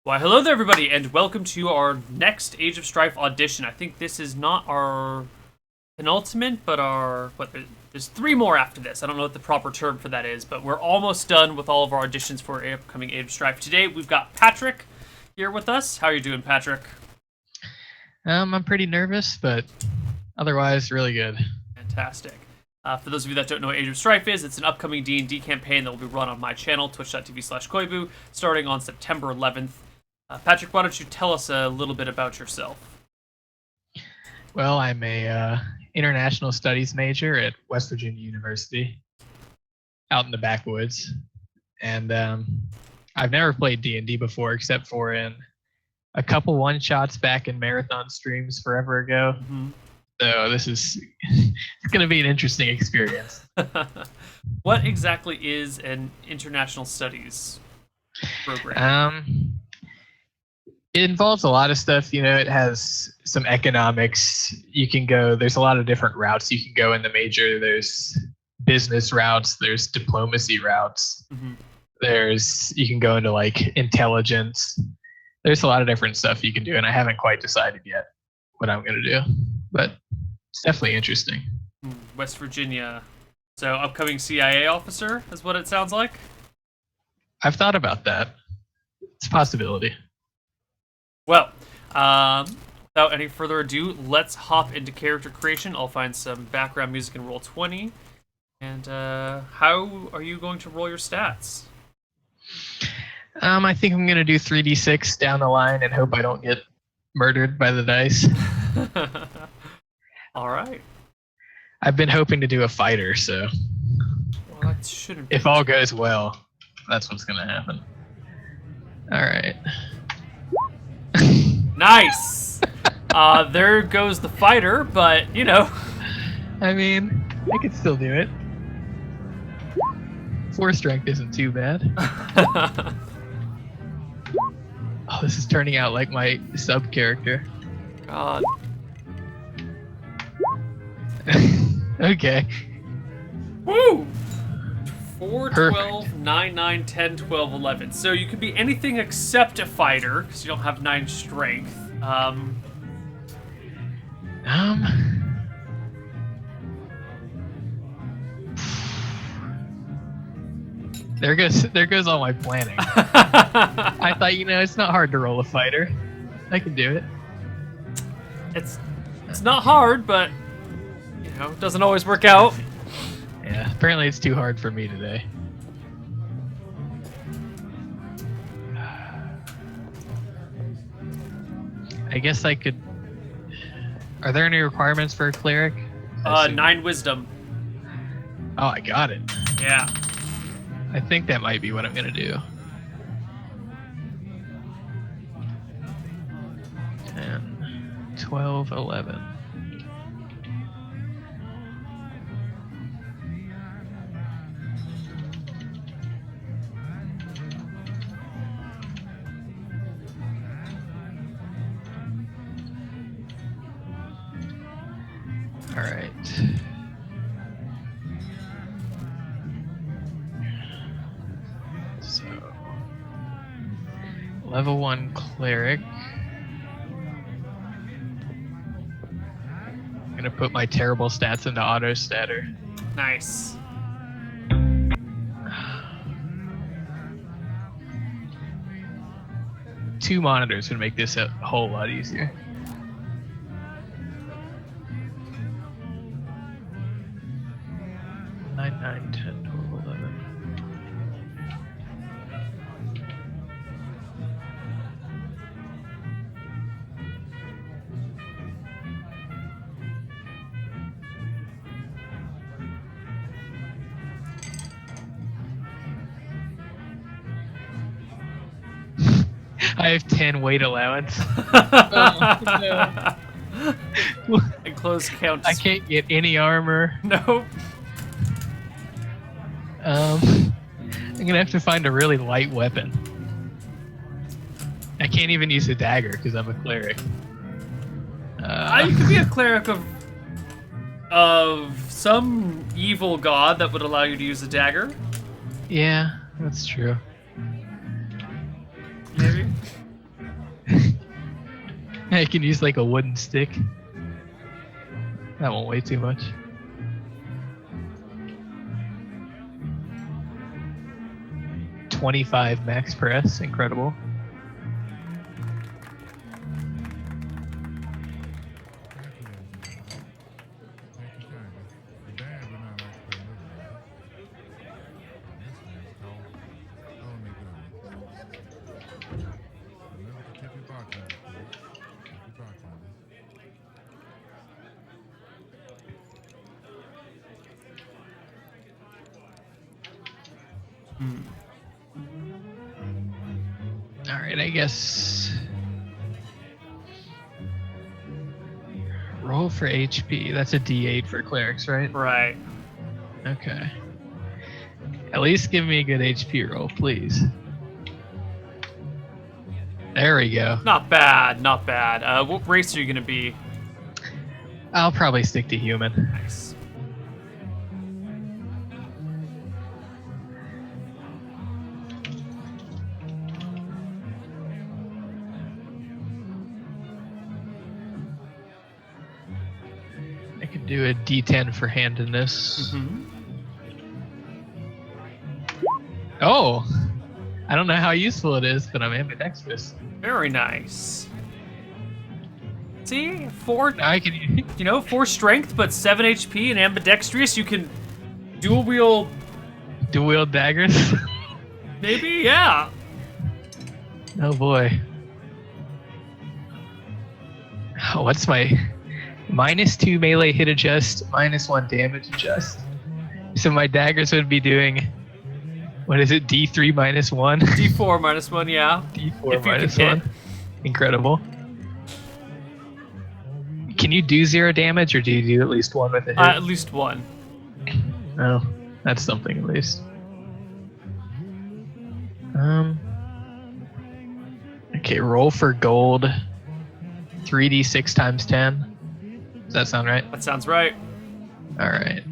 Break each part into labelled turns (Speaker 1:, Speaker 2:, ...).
Speaker 1: Why, hello there, everybody, and welcome to our next Age of Strife audition. I think this is not our penultimate, but there's three more after this. I don't know what the proper term for that is, but we're almost done with all of our auditions for upcoming Age of Strife. Today, we've got Patrick here with us. How are you doing, Patrick?
Speaker 2: I'm pretty nervous, but otherwise really good.
Speaker 1: Fantastic. For those of you that don't know what Age of Strife is, it's an upcoming D&D campaign that will be run on my channel, twitch.tv/Koibu, starting on September 11th. Patrick, why don't you tell us a little bit about yourself?
Speaker 2: Well, I'm a international studies major at West Virginia University, out in the backwoods, and I've never played D&D before, except for in a couple one-shots back in marathon streams forever ago.
Speaker 1: Mm-hmm.
Speaker 2: So this is it's going to be an interesting experience.
Speaker 1: What exactly is an international studies program?
Speaker 2: It involves a lot of stuff. You know, it has some economics. There's a lot of different routes you can go in the major. There's business routes. There's diplomacy routes.
Speaker 1: Mm-hmm.
Speaker 2: You can go into like intelligence. There's a lot of different stuff you can do, and I haven't quite decided yet what I'm going to do, but it's definitely interesting.
Speaker 1: West Virginia. So upcoming CIA officer is what it sounds like?
Speaker 2: I've thought about that. It's a possibility.
Speaker 1: Well, without any further ado, let's hop into character creation. I'll find some background music in Roll20. And how are you going to roll your stats?
Speaker 2: I think I'm going to do 3d6 down the line and hope I don't get murdered by the dice.
Speaker 1: All right.
Speaker 2: I've been hoping to do a fighter, so
Speaker 1: well, that shouldn't be
Speaker 2: if all goes well, that's what's going to happen. All right.
Speaker 1: Nice! There goes the fighter, but, you know.
Speaker 2: I mean, I could still do it. 4 strength isn't too bad. Oh, this is turning out like my sub-character.
Speaker 1: God.
Speaker 2: Okay.
Speaker 1: Woo! 4,
Speaker 2: Perfect.
Speaker 1: 12, 9, 9, 10, 12, 11. So you could be anything except a fighter, because you don't have 9 strength.
Speaker 2: There goes all my planning. I thought, it's not hard to roll a fighter. I can do it.
Speaker 1: It's not hard, but, it doesn't always work out.
Speaker 2: Yeah, apparently it's too hard for me today. I guess I could... Are there any requirements for a cleric?
Speaker 1: 9 wisdom.
Speaker 2: Oh, I got it.
Speaker 1: Yeah.
Speaker 2: I think that might be what I'm going to do. 10, 12, 11. All right. So, level 1 cleric. I'm gonna put my terrible stats into auto statter.
Speaker 1: Nice.
Speaker 2: Two monitors would make this a whole lot easier. Nine, 10, 12, 11. I have 10 weight allowance.
Speaker 1: Oh, no. And close count.
Speaker 2: I can't get any armor.
Speaker 1: Nope.
Speaker 2: I'm gonna have to find a really light weapon. I can't even use a dagger because I'm a cleric.
Speaker 1: You could be a cleric of some evil god that would allow you to use a dagger.
Speaker 2: Yeah, that's true.
Speaker 1: Maybe.
Speaker 2: I can use like a wooden stick. That won't weigh too much. $25 max press, incredible. All right, I guess roll for HP. That's a D8 for clerics, right?
Speaker 1: Right.
Speaker 2: Okay. At least give me a good HP roll, please. There we go.
Speaker 1: Not bad, not bad. What race are you gonna be?
Speaker 2: I'll probably stick to human.
Speaker 1: Nice.
Speaker 2: I could do a D10 for handedness.
Speaker 1: Mm-hmm.
Speaker 2: Oh! I don't know how useful it is, but I'm ambidextrous.
Speaker 1: Very nice. See, 4,
Speaker 2: Now I can.
Speaker 1: 4 strength, but 7 HP and ambidextrous. You can dual wield.
Speaker 2: Dual wield daggers?
Speaker 1: Maybe, yeah.
Speaker 2: Oh boy. Oh, what's my -2 melee hit adjust, -1 damage adjust? So my daggers would be doing, what is it, D3 -1?
Speaker 1: D4 -1, yeah.
Speaker 2: D4
Speaker 1: If you can
Speaker 2: -1.
Speaker 1: hit.
Speaker 2: Incredible. Can you do 0 damage, or do you do at least 1 with a hit?
Speaker 1: At least 1.
Speaker 2: Oh, that's something at least. Okay, roll for gold. 3d6 times 10. Does that sound right?
Speaker 1: That sounds right.
Speaker 2: All right.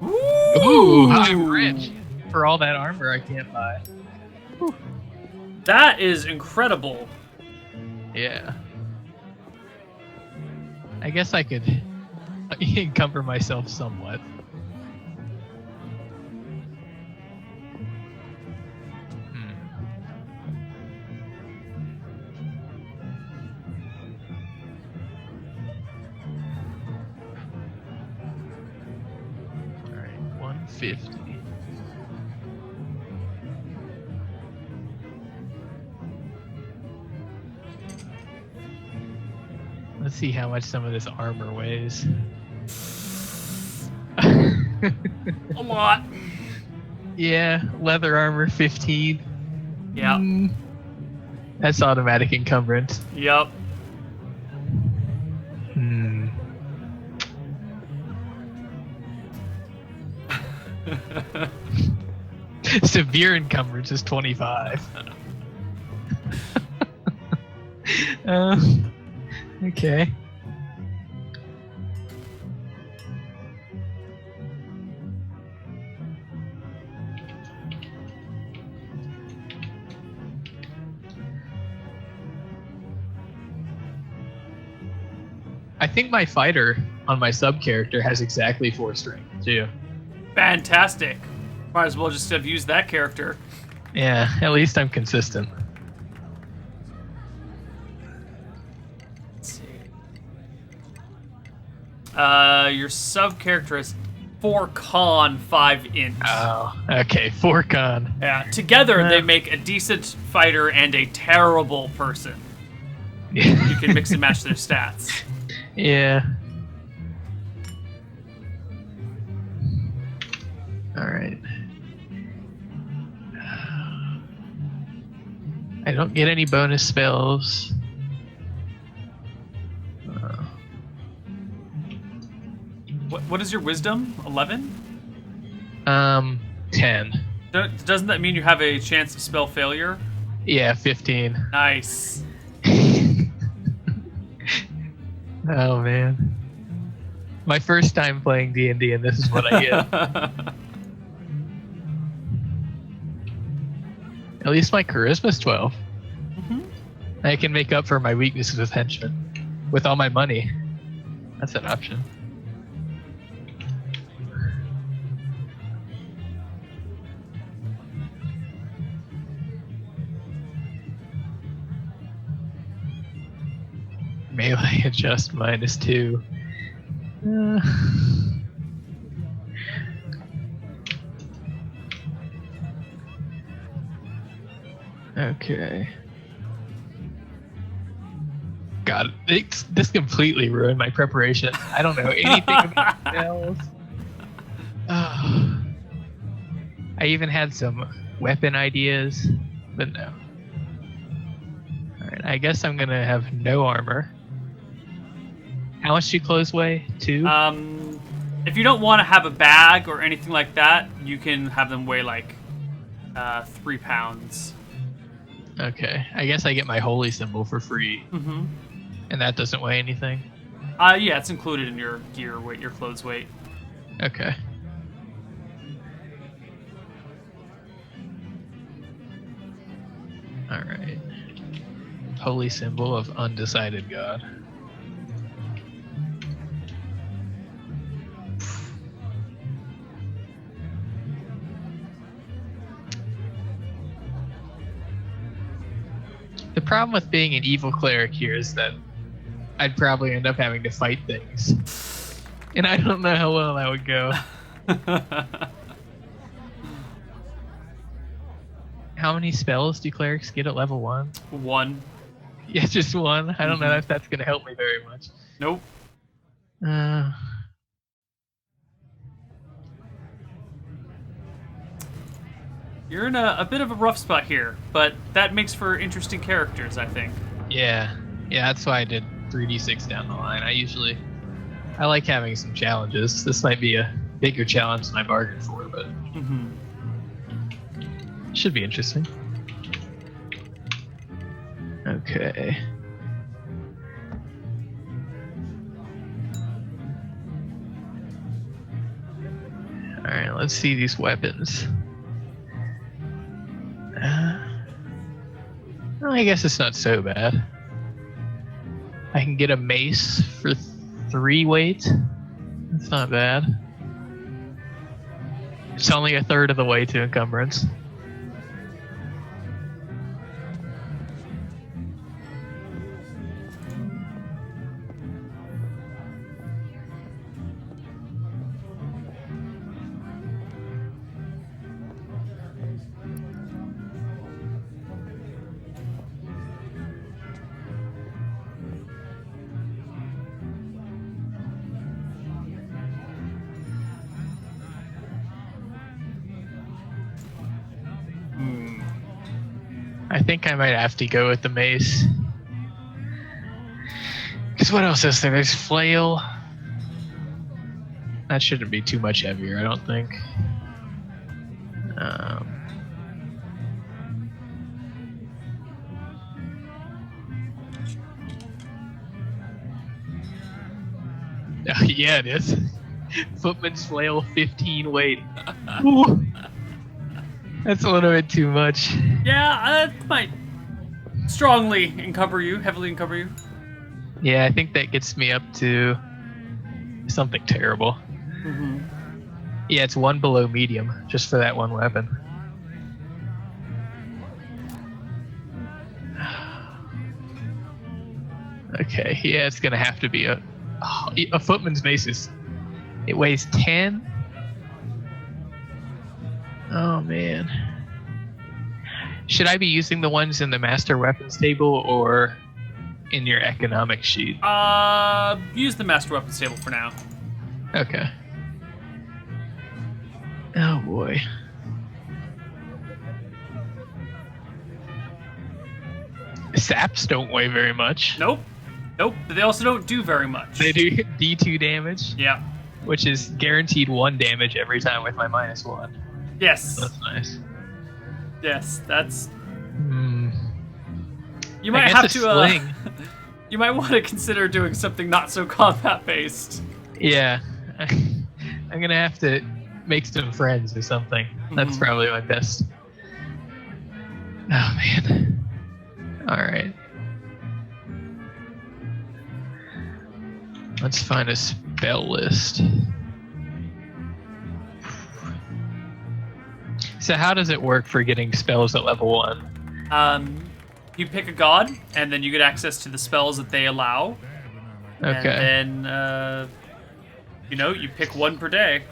Speaker 2: Ooh, I'm rich. For all that armor I can't buy.
Speaker 1: That is incredible.
Speaker 2: Yeah. I guess I could encumber myself somewhat. All right, 150. Let's see how much some of this armor weighs.
Speaker 1: A lot.
Speaker 2: Yeah, leather armor 15.
Speaker 1: Yep.
Speaker 2: That's automatic encumbrance.
Speaker 1: Yep.
Speaker 2: Severe encumbrance is 25. Okay. I think my fighter on my sub character has exactly 4 strength too.
Speaker 1: Fantastic. Might as well just have used that character.
Speaker 2: Yeah, at least I'm consistent.
Speaker 1: Let's see. Your sub character is 4 con, 5 int.
Speaker 2: Oh, okay, 4 con.
Speaker 1: Yeah, together they make a decent fighter and a terrible person. You can mix and match their stats.
Speaker 2: Yeah. All right. I don't get any bonus spells.
Speaker 1: What is your wisdom? 11?
Speaker 2: 10.
Speaker 1: Doesn't that mean you have a chance of spell failure?
Speaker 2: Yeah, 15.
Speaker 1: Nice.
Speaker 2: Oh man. My first time playing D&D and this is what I get. At least my charisma's 12.
Speaker 1: Mm-hmm.
Speaker 2: I can make up for my weaknesses with henchmen. With all my money. That's an option. Melee adjust -2. Okay. God, this completely ruined my preparation. I don't know anything about spells. Oh. I even had some weapon ideas, but no. Alright, I guess I'm gonna have no armor. How much do clothes weigh? 2?
Speaker 1: If you don't want to have a bag or anything like that, you can have them weigh like 3 pounds.
Speaker 2: Okay, I guess I get my holy symbol for free.
Speaker 1: Mm-hmm.
Speaker 2: And that doesn't weigh anything?
Speaker 1: Yeah, it's included in your gear weight, your clothes weight.
Speaker 2: Okay. Alright. Holy symbol of undecided god. The problem with being an evil cleric here is that I'd probably end up having to fight things. And I don't know how well that would go. How many spells do clerics get at level 1?
Speaker 1: 1.
Speaker 2: Yeah, just 1. I don't know if that's going to help me very much.
Speaker 1: Nope. You're in a bit of a rough spot here, but that makes for interesting characters, I think.
Speaker 2: Yeah, that's why I did 3d6 down the line. I like having some challenges. This might be a bigger challenge than I bargained for, but should be interesting. Okay. Alright, let's see these weapons. Well, I guess it's not so bad. I can get a mace for 3 weight. That's not bad. It's only a third of the way to encumbrance. I think I might have to go with the mace. Because what else is there? There's flail. That shouldn't be too much heavier, I don't think. Oh, yeah, it is. Footman's flail, 15 weight. Ooh. That's a little bit too much.
Speaker 1: Yeah, that might strongly encumber you, heavily encumber you.
Speaker 2: Yeah, I think that gets me up to something terrible. Yeah, it's 1 below medium, just for that one weapon. Okay, yeah, it's gonna have to be a footman's mace. It weighs 10. Oh man. Should I be using the ones in the master weapons table or in your economic sheet?
Speaker 1: Use the master weapons table for now.
Speaker 2: Okay. Oh boy. Saps don't weigh very much.
Speaker 1: Nope. Nope. But they also don't do very much.
Speaker 2: They do D2 damage.
Speaker 1: Yeah.
Speaker 2: Which is guaranteed 1 damage every time with my -1.
Speaker 1: Yes.
Speaker 2: That's nice.
Speaker 1: Yes, that's. You
Speaker 2: I
Speaker 1: might
Speaker 2: guess
Speaker 1: have
Speaker 2: a
Speaker 1: to.
Speaker 2: sling.
Speaker 1: You might want to consider doing something not so combat based.
Speaker 2: Yeah, I'm gonna have to make some friends or something. That's probably my best. Oh man. All right. Let's find a spell list. So how does it work for getting spells at level 1?
Speaker 1: You pick a god, and then you get access to the spells that they allow.
Speaker 2: Okay.
Speaker 1: And then, you pick one per day.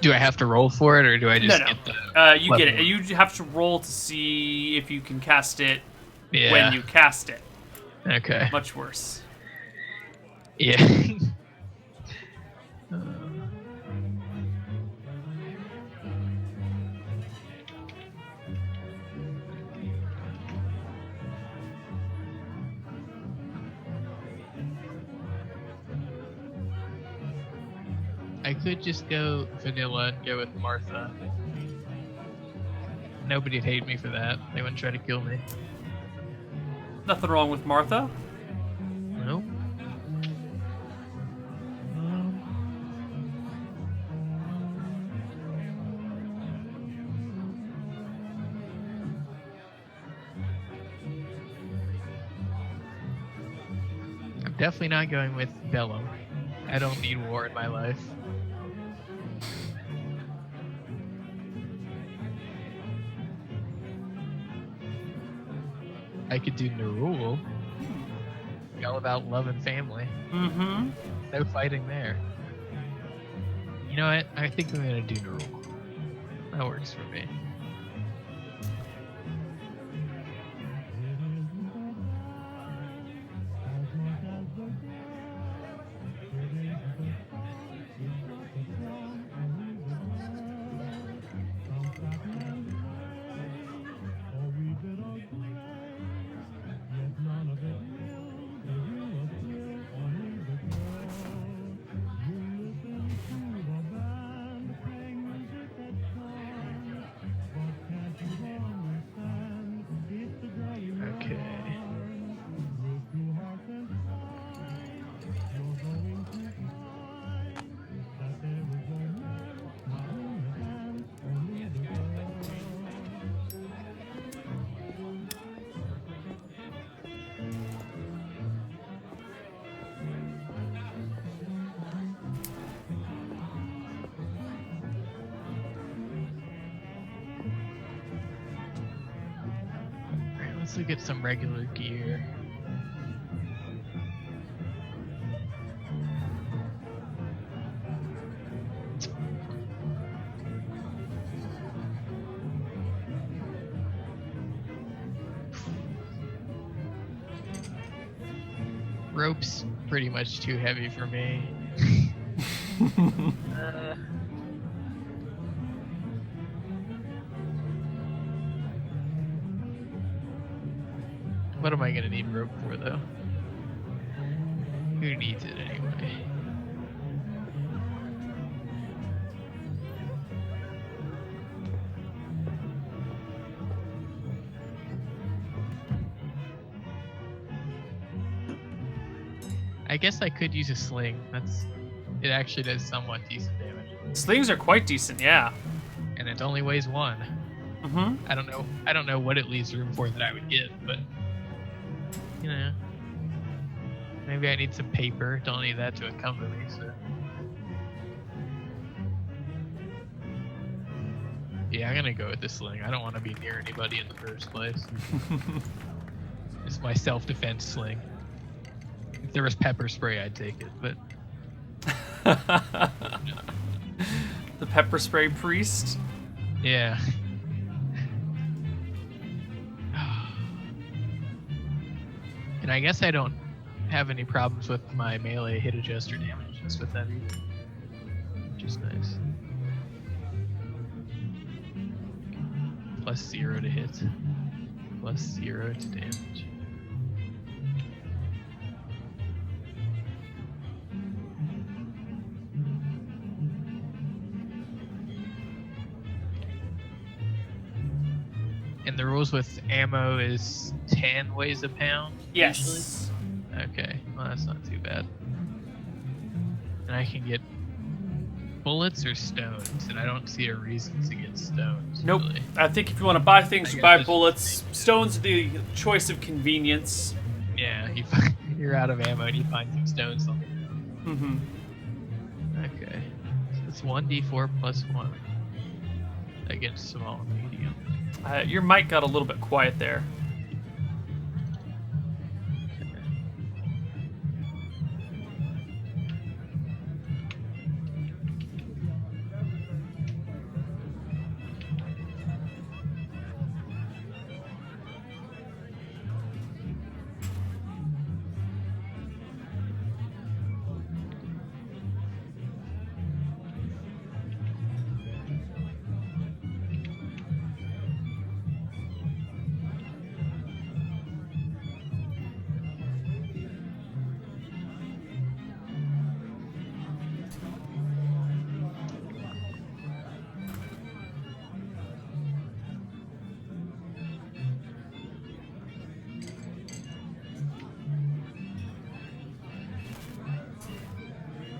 Speaker 2: Do I have to roll for it, or do I just
Speaker 1: No.
Speaker 2: get the
Speaker 1: You get it.
Speaker 2: level?
Speaker 1: You have to roll to see if you can cast it
Speaker 2: Yeah.
Speaker 1: when you cast it.
Speaker 2: Okay.
Speaker 1: Much worse.
Speaker 2: Yeah. I could just go vanilla and go with Martha. Nobody'd hate me for that. They wouldn't try to kill me.
Speaker 1: Nothing wrong with Martha.
Speaker 2: Nope. I'm definitely not going with Bellum. I don't need war in my life. I could do Nerul. All about love and family.
Speaker 1: Mm-hmm.
Speaker 2: No fighting there. You know what? I think I'm gonna do Nerul. That works for me. Okay. Alright, let's look at some regular gear. Rope's pretty much too heavy for me. What am I gonna need rope for though? Who needs it anyway? I guess I could use a sling. It actually does somewhat decent damage.
Speaker 1: Slings are quite decent, yeah.
Speaker 2: And it only weighs 1.
Speaker 1: Mm-hmm.
Speaker 2: I don't know what it leaves room for that I would get, but maybe I need some paper. Don't need that to encumber me, so. Yeah, I'm gonna go with the sling. I don't want to be near anybody in the first place. It's my self-defense sling. If there was pepper spray, I'd take it, but
Speaker 1: The pepper spray priest.
Speaker 2: yeah. And I guess I don't have any problems with my melee hit adjuster damage just with that either, which is nice. +0 to hit, +0 to damage. And the rules with ammo is 10 weighs a pound?
Speaker 1: Yes.
Speaker 2: Usually? Okay, well that's not too bad. And I can get bullets or stones? And I don't see a reason to get stones.
Speaker 1: Nope.
Speaker 2: Really.
Speaker 1: I think if you want to buy things,
Speaker 2: I
Speaker 1: you
Speaker 2: guess
Speaker 1: buy
Speaker 2: it's just
Speaker 1: bullets.
Speaker 2: the
Speaker 1: Stones are the choice of convenience.
Speaker 2: Yeah, you're out of ammo and you find some stones on the ground.
Speaker 1: Mm-hmm.
Speaker 2: Okay. So it's 1d4 plus 1 against small and medium.
Speaker 1: Your mic got a little bit quiet there.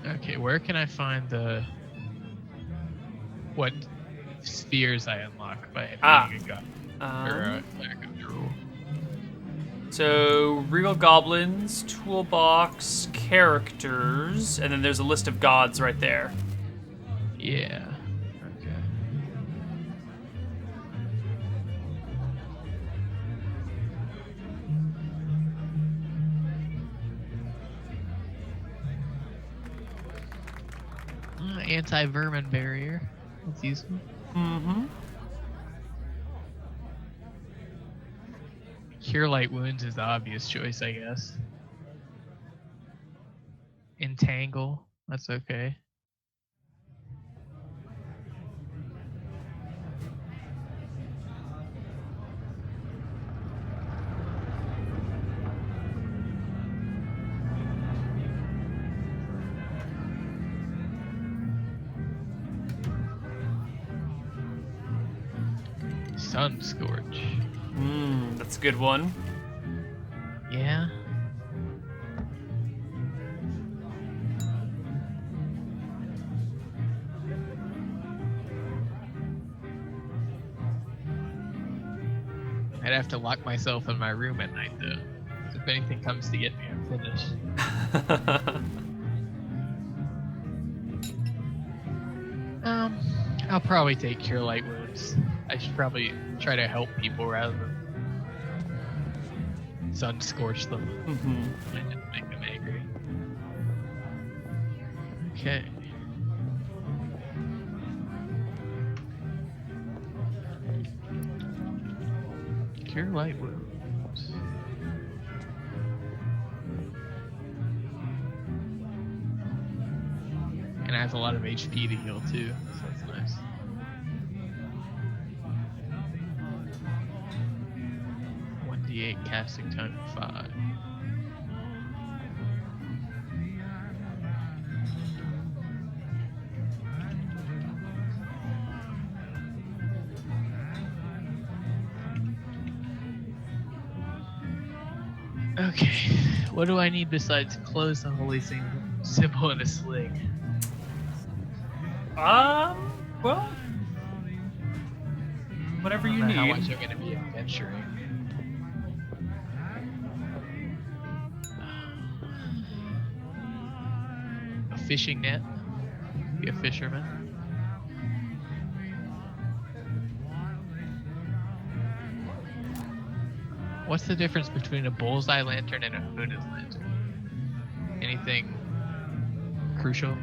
Speaker 2: Okay, where can I find what spheres I unlock by being a god or a cleric of Drool?
Speaker 1: So, Regal Goblins, Toolbox, Characters, and then there's a list of gods right there.
Speaker 2: Yeah. Okay. Anti-vermin barrier. That's useful.
Speaker 1: Mm-hmm.
Speaker 2: Cure light wounds is the obvious choice, I guess. Entangle. That's okay. Sun Scorch.
Speaker 1: That's a good one.
Speaker 2: Yeah. I'd have to lock myself in my room at night, though. If anything comes to get me, I'm finished. I'll probably take Cure Light Wounds. I should probably try to help people rather than sun scorch them.
Speaker 1: Mm-hmm.
Speaker 2: And make them angry. Okay. Cure Light Wounds. And it has a lot of HP to heal too, so that's nice. Casting time 5. Okay, what do I need besides clothes, the holy symbol, and a sling?
Speaker 1: Well, whatever you need.
Speaker 2: How much I'm gonna be adventuring. A fishing net. Be a fisherman. What's the difference between a bullseye lantern and a hooded lantern? Anything crucial?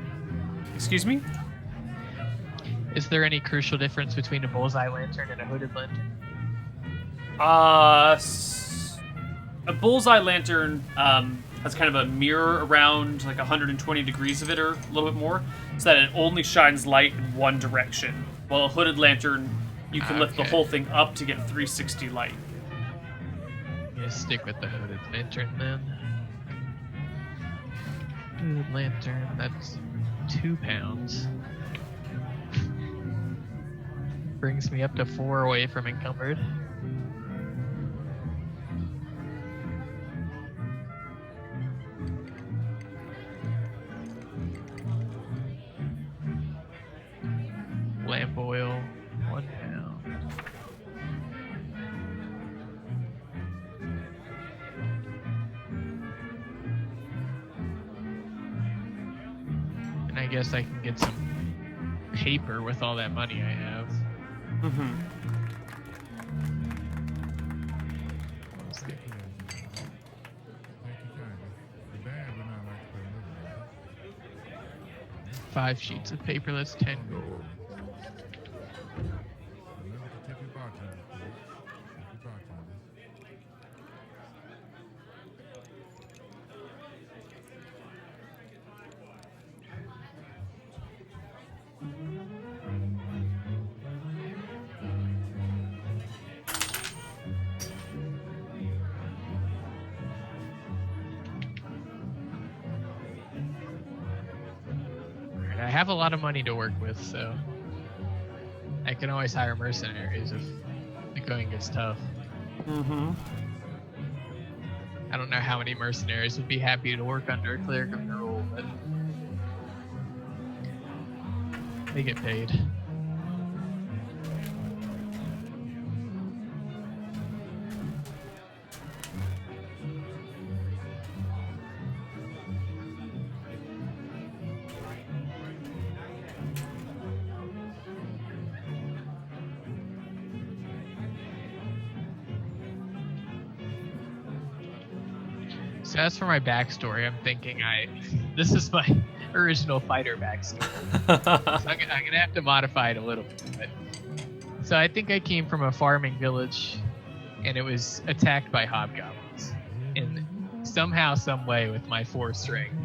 Speaker 1: Excuse me?
Speaker 2: Is there any crucial difference between a bullseye lantern and a hooded lantern?
Speaker 1: A bullseye lantern has kind of a mirror around like 120 degrees of it or a little bit more, so that it only shines light in one direction. While a hooded lantern, you can lift the whole thing up to get 360 light.
Speaker 2: I'm gonna stick with the hooded lantern then. Hooded lantern, that's 2 pounds. Brings me up to 4 away from encumbered. I guess I can get some paper with all that money I have.
Speaker 1: Mm-hmm.
Speaker 2: Let's get 5 sheets of paper. That's 10 gold. I have a lot of money to work with, so I can always hire mercenaries if the going gets tough.
Speaker 1: Mm-hmm.
Speaker 2: I don't know how many mercenaries would be happy to work under a cleric of the rule, but they get paid. So as for my backstory, I'm thinking this is my original fighter backstory. So I'm gonna have to modify it a little bit. So I think I came from a farming village, and it was attacked by hobgoblins. And somehow, some way, with my 4 strength,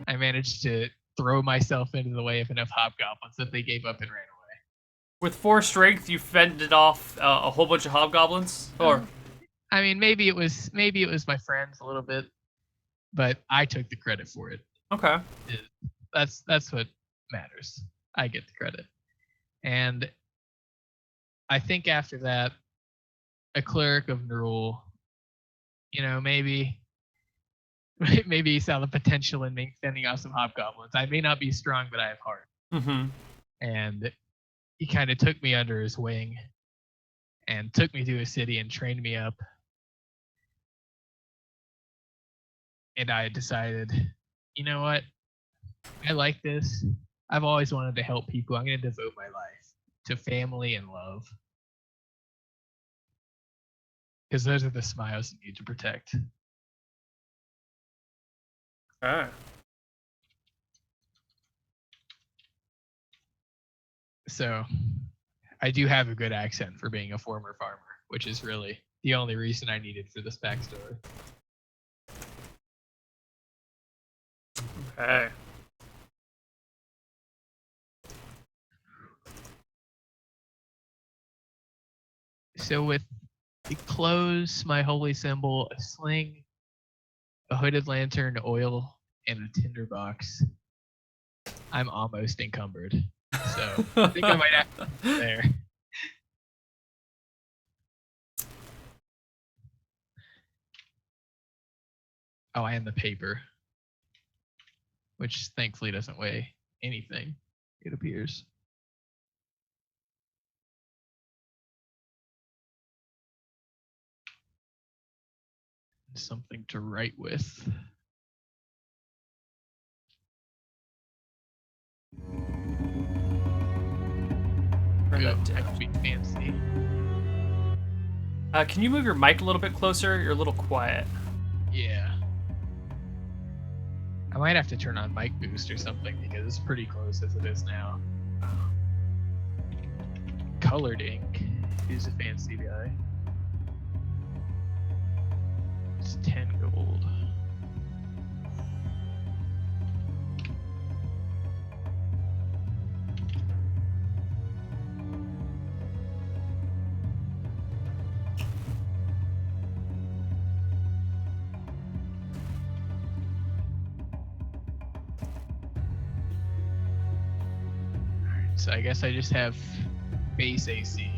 Speaker 2: I managed to throw myself into the way of enough hobgoblins that they gave up and ran away.
Speaker 1: With 4 strength, you fended off a whole bunch of hobgoblins, or
Speaker 2: I mean, maybe it was my friends a little bit, but I took the credit for it.
Speaker 1: okay.
Speaker 2: That's what matters. I get the credit. And I think after that, a cleric of Nerul, maybe he saw the potential in me fending off some hobgoblins. I may not be strong, but I have heart.
Speaker 1: Mm-hmm.
Speaker 2: And he kind of took me under his wing and took me to a city and trained me up. And I decided, you know what? I like this. I've always wanted to help people. I'm going to devote my life to family and love. Because those are the smiles you need to protect.
Speaker 1: Alright.
Speaker 2: So, I do have a good accent for being a former farmer, which is really the only reason I needed for this backstory.
Speaker 1: Okay.
Speaker 2: So with the clothes, my holy symbol, a sling, a hooded lantern, oil, and a tinderbox, I'm almost encumbered. So I think I might have to be there. Oh, and the paper, which thankfully doesn't weigh anything, it appears. Something to write with. Good. I can be fancy.
Speaker 1: Can you move your mic a little bit closer? You're a little quiet.
Speaker 2: Yeah. I might have to turn on mic boost or something because it's pretty close as it is now. Colored ink is a fancy guy. It's 10 gold. So I guess I just have base AC.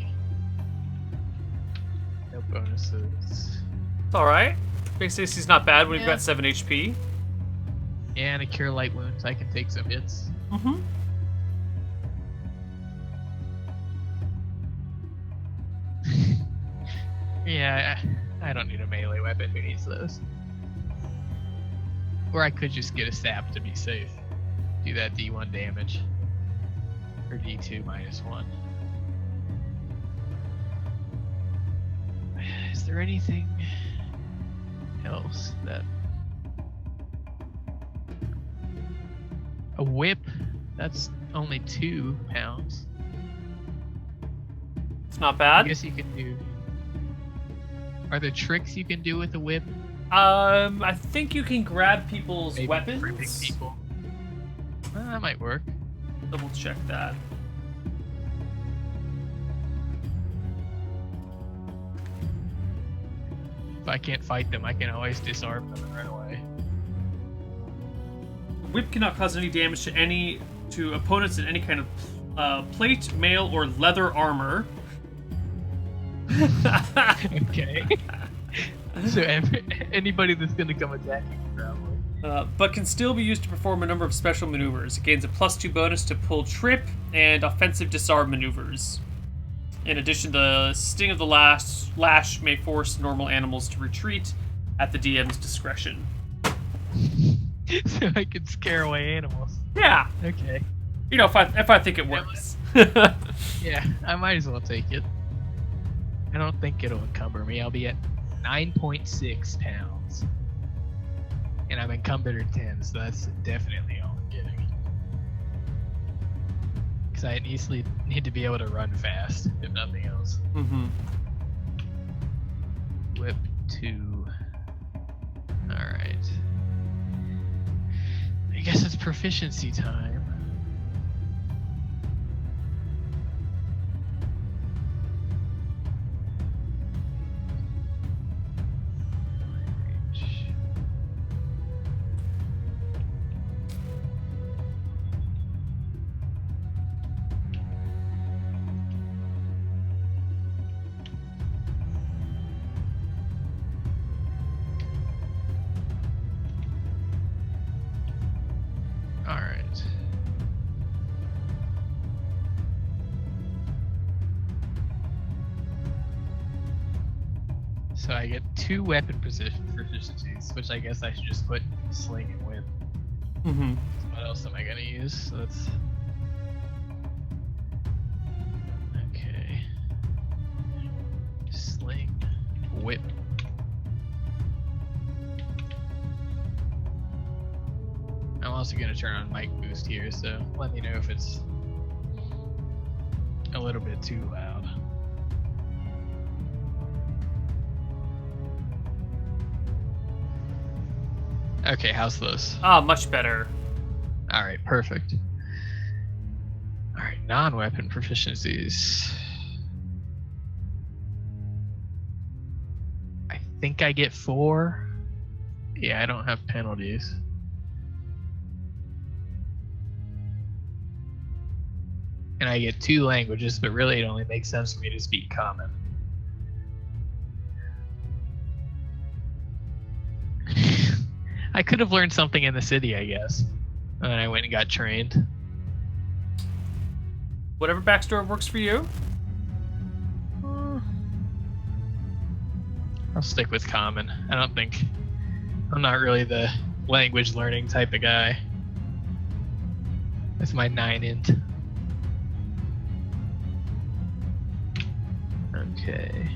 Speaker 2: No bonuses.
Speaker 1: It's alright. Base AC's not bad when you've got 7 HP.
Speaker 2: Yeah, and a cure light wounds. I can take some hits.
Speaker 1: Mm-hmm.
Speaker 2: Yeah, I don't need a melee weapon. Who needs those? Or I could just get a sap to be safe. do that D1 damage. Or D2 minus 1. Is there anything else that... A whip? That's only 2 pounds.
Speaker 1: It's not
Speaker 2: I
Speaker 1: bad.
Speaker 2: guess you can do... Are there tricks you can do with a whip?
Speaker 1: I think you can grab people's
Speaker 2: Maybe
Speaker 1: weapons.
Speaker 2: tripping people. That might work.
Speaker 1: Double check that.
Speaker 2: If I can't fight them, I can always disarm them and run away.
Speaker 1: Whip cannot cause any damage to opponents in any kind of plate, mail, or leather armor.
Speaker 2: Okay. So anybody that's gonna come attack you, probably.
Speaker 1: But can still be used to perform a number of special maneuvers. It gains a +2 bonus to pull trip and offensive disarm maneuvers. In addition, the sting of the lash may force normal animals to retreat at the DM's discretion.
Speaker 2: So I can scare away animals.
Speaker 1: Yeah.
Speaker 2: Okay.
Speaker 1: You know, if I think it works.
Speaker 2: Yeah, I might as well take it. I don't think it'll encumber me. I'll be at 9.6 pounds. And I'm encumbered at 10, so that's definitely all I'm getting. Because I easily need to be able to run fast, if nothing else.
Speaker 1: Mm-hmm.
Speaker 2: Whip 2. Alright. I guess it's proficiency time. Alright. So I get 2 weapon proficiencies, which I guess I should just put sling and whip.
Speaker 1: Mm-hmm.
Speaker 2: So what else am I gonna use? So that's... Okay. Sling, whip. I'm also gonna turn on mic boost here, so let me know if it's a little bit too loud. Okay, how's those?
Speaker 1: Ah, much better.
Speaker 2: Alright, perfect. Alright, non-weapon proficiencies. I think I get 4. Yeah, I don't have penalties. And I get 2 languages, but really it only makes sense for me to speak common. I could have learned something in the city, I guess. And then I went and got trained.
Speaker 1: Whatever backstory works for you.
Speaker 2: I'll stick with common. I'm not really the language learning type of guy. That's my 9 int. Okay.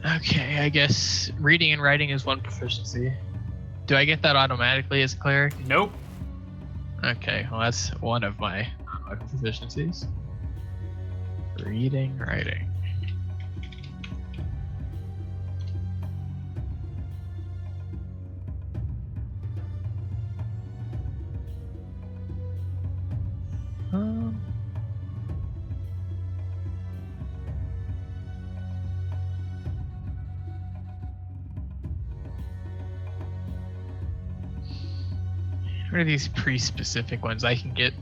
Speaker 2: Okay, I guess reading and writing is 1 proficiency. Do I get that automatically as a cleric?
Speaker 1: Nope.
Speaker 2: Okay, well that's one of my proficiencies. Reading, writing. What are these pre-specific ones? I can get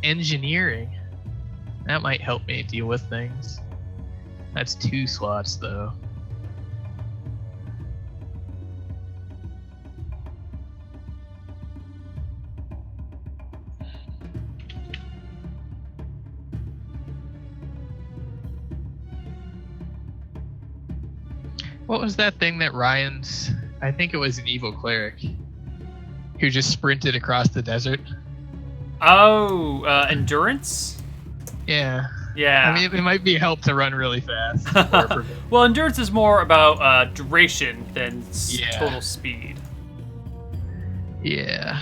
Speaker 2: engineering. That might help me deal with things. That's 2 slots though. What was that thing that Ryan's... I think it was an evil cleric who just sprinted across the desert.
Speaker 1: Oh, endurance?
Speaker 2: Yeah.
Speaker 1: Yeah.
Speaker 2: I mean, it might be help to run really fast.
Speaker 1: Well, endurance is more about duration than total speed.
Speaker 2: Yeah.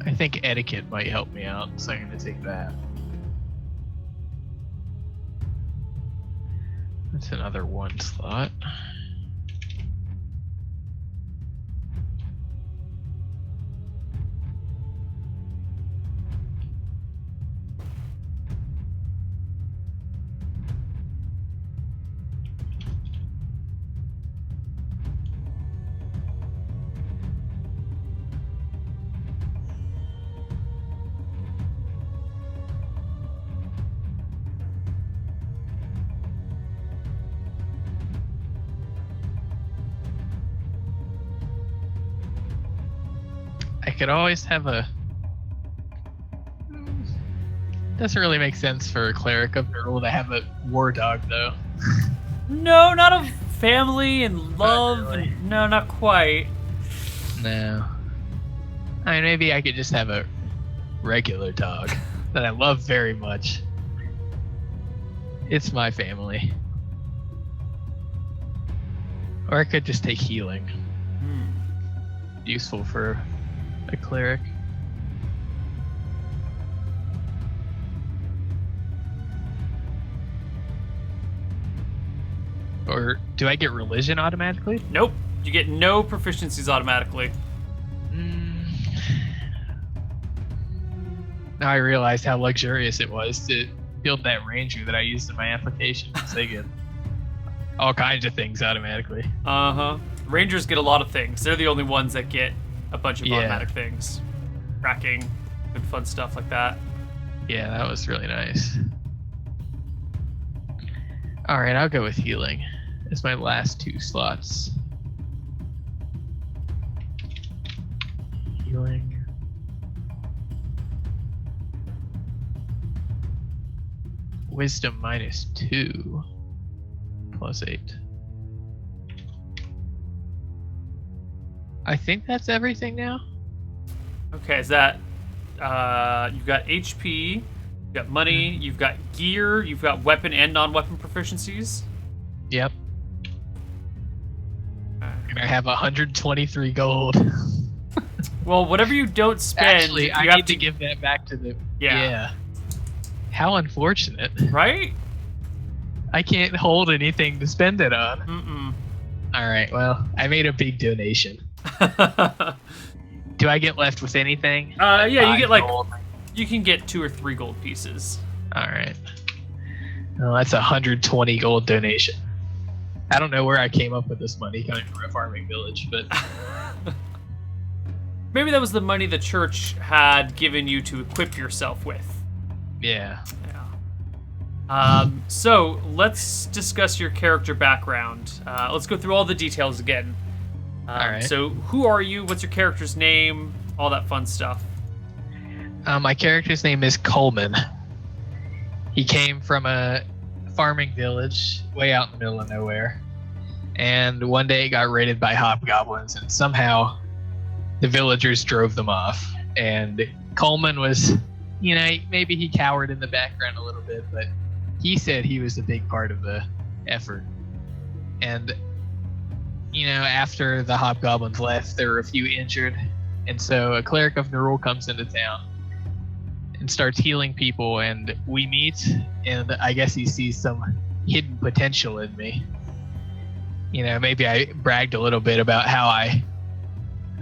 Speaker 2: I think etiquette might help me out, so I'm going to take that. That's another 1 slot. I could always have a... Doesn't really make sense for a cleric of Nurgle to have a war dog, though.
Speaker 1: No, not a family and love.
Speaker 2: Not really.
Speaker 1: No, not quite.
Speaker 2: No. I mean, maybe I could just have a regular dog that I love very much. It's my family. Or I could just take healing. Useful for a cleric. Or do I get religion automatically?
Speaker 1: Nope. You get no proficiencies automatically.
Speaker 2: Now I realized how luxurious it was to build that ranger that I used in my application. They get all kinds of things automatically.
Speaker 1: Uh-huh. Rangers get a lot of things. They're the only ones that get a bunch of automatic things. Tracking, good fun stuff like that.
Speaker 2: Yeah, that was really nice. Alright, I'll go with healing. It's my last 2 slots. Healing. Wisdom -2. +8. I think that's everything now.
Speaker 1: Okay, is that you've got HP, you've got money, you've got gear, you've got weapon and non-weapon proficiencies?
Speaker 2: Yep. And I have 123 gold.
Speaker 1: Well, whatever you don't spend,
Speaker 2: Actually,
Speaker 1: you
Speaker 2: I
Speaker 1: have
Speaker 2: need to give that back to the...
Speaker 1: Yeah.
Speaker 2: How unfortunate.
Speaker 1: Right?
Speaker 2: I can't hold anything to spend it on.
Speaker 1: Mm-mm.
Speaker 2: Alright, well, I made a big donation. Do I get left with anything?
Speaker 1: Yeah, you get like...
Speaker 2: gold?
Speaker 1: You can get 2 or 3 gold pieces.
Speaker 2: Alright. Well, that's a 120 gold donation. I don't know where I came up with this money coming from a farming village, but...
Speaker 1: Maybe that was the money the church had given you to equip yourself with.
Speaker 2: Yeah.
Speaker 1: So let's discuss your character background. Let's go through all the details again.
Speaker 2: Alright.
Speaker 1: So who are you? What's your character's name? All that fun stuff.
Speaker 2: My character's name is Coleman. He came from a farming village way out in the middle of nowhere. And one day it got raided by hobgoblins, and somehow the villagers drove them off. And Coleman was, you know, maybe he cowered in the background a little bit, but he said he was a big part of the effort. And, you know, after the hobgoblins left, there were a few injured. And so a cleric of Nurgle comes into town and starts healing people, and we meet, and I guess he sees some hidden potential in me. You know, maybe I bragged a little bit about how I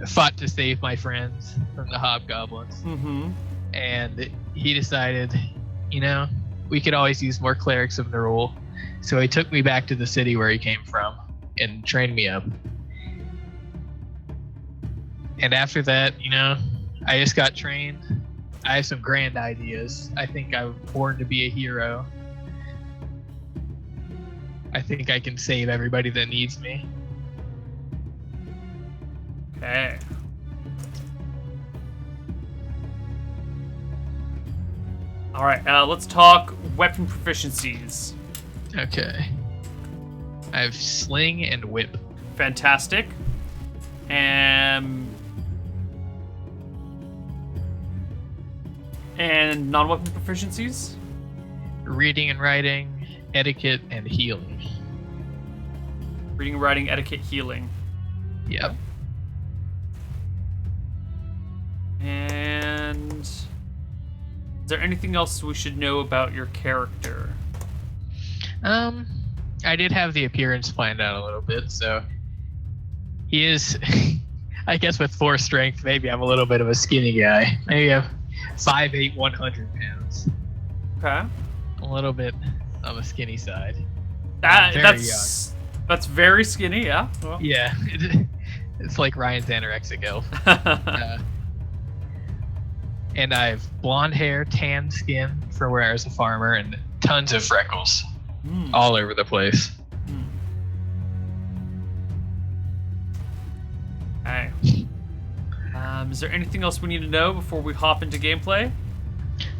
Speaker 2: fought to save my friends from the hobgoblins.
Speaker 1: Mm-hmm.
Speaker 2: and he decided, we could always use more clerics of Nerul. So he took me back to the city where he came from and trained me up. And after that, I just got trained. I have some grand ideas. I think I was born to be a hero. I think I can save everybody that needs me.
Speaker 1: Okay. All right, let's talk weapon proficiencies.
Speaker 2: Okay. I have sling and whip.
Speaker 1: Fantastic. And non-weapon proficiencies?
Speaker 2: Reading and writing, etiquette, and healing.
Speaker 1: Reading, writing, etiquette, healing.
Speaker 2: Yep.
Speaker 1: And is there anything else we should know about your character?
Speaker 2: I did have the appearance planned out a little bit, so he is, I guess with 4 strength, maybe I'm a little bit of a skinny guy. Maybe I'm 5'8", 100 pounds.
Speaker 1: Okay.
Speaker 2: A little bit on the skinny side.
Speaker 1: That's very skinny, yeah. Well.
Speaker 2: Yeah, it's like Ryan's anorexic elf. And I have blonde hair, tan skin from where I was a farmer, and tons of freckles all over the place.
Speaker 1: Okay. Is there anything else we need to know before we hop into gameplay?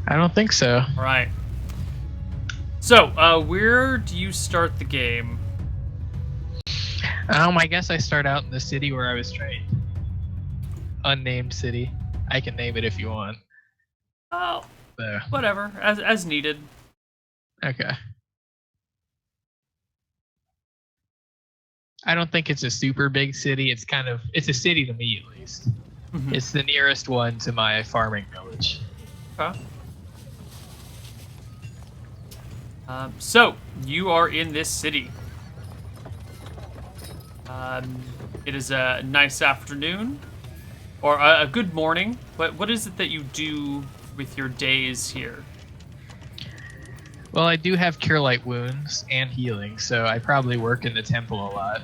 Speaker 2: I don't think so.
Speaker 1: All right. So, where do you start the game?
Speaker 2: I guess I start out in the city where I was trained. Unnamed city. I can name it if you want.
Speaker 1: Oh,
Speaker 2: So,
Speaker 1: whatever, as needed.
Speaker 2: okay. I don't think it's a super big city. It's a city to me at least.
Speaker 1: Mhm.
Speaker 2: It's the nearest one to my farming village.
Speaker 1: Okay. So, you are in this city. It is a nice afternoon, or a good morning. What is it that you do with your days here?
Speaker 2: Well, I do have cure light wounds and healing, so I probably work in the temple a lot,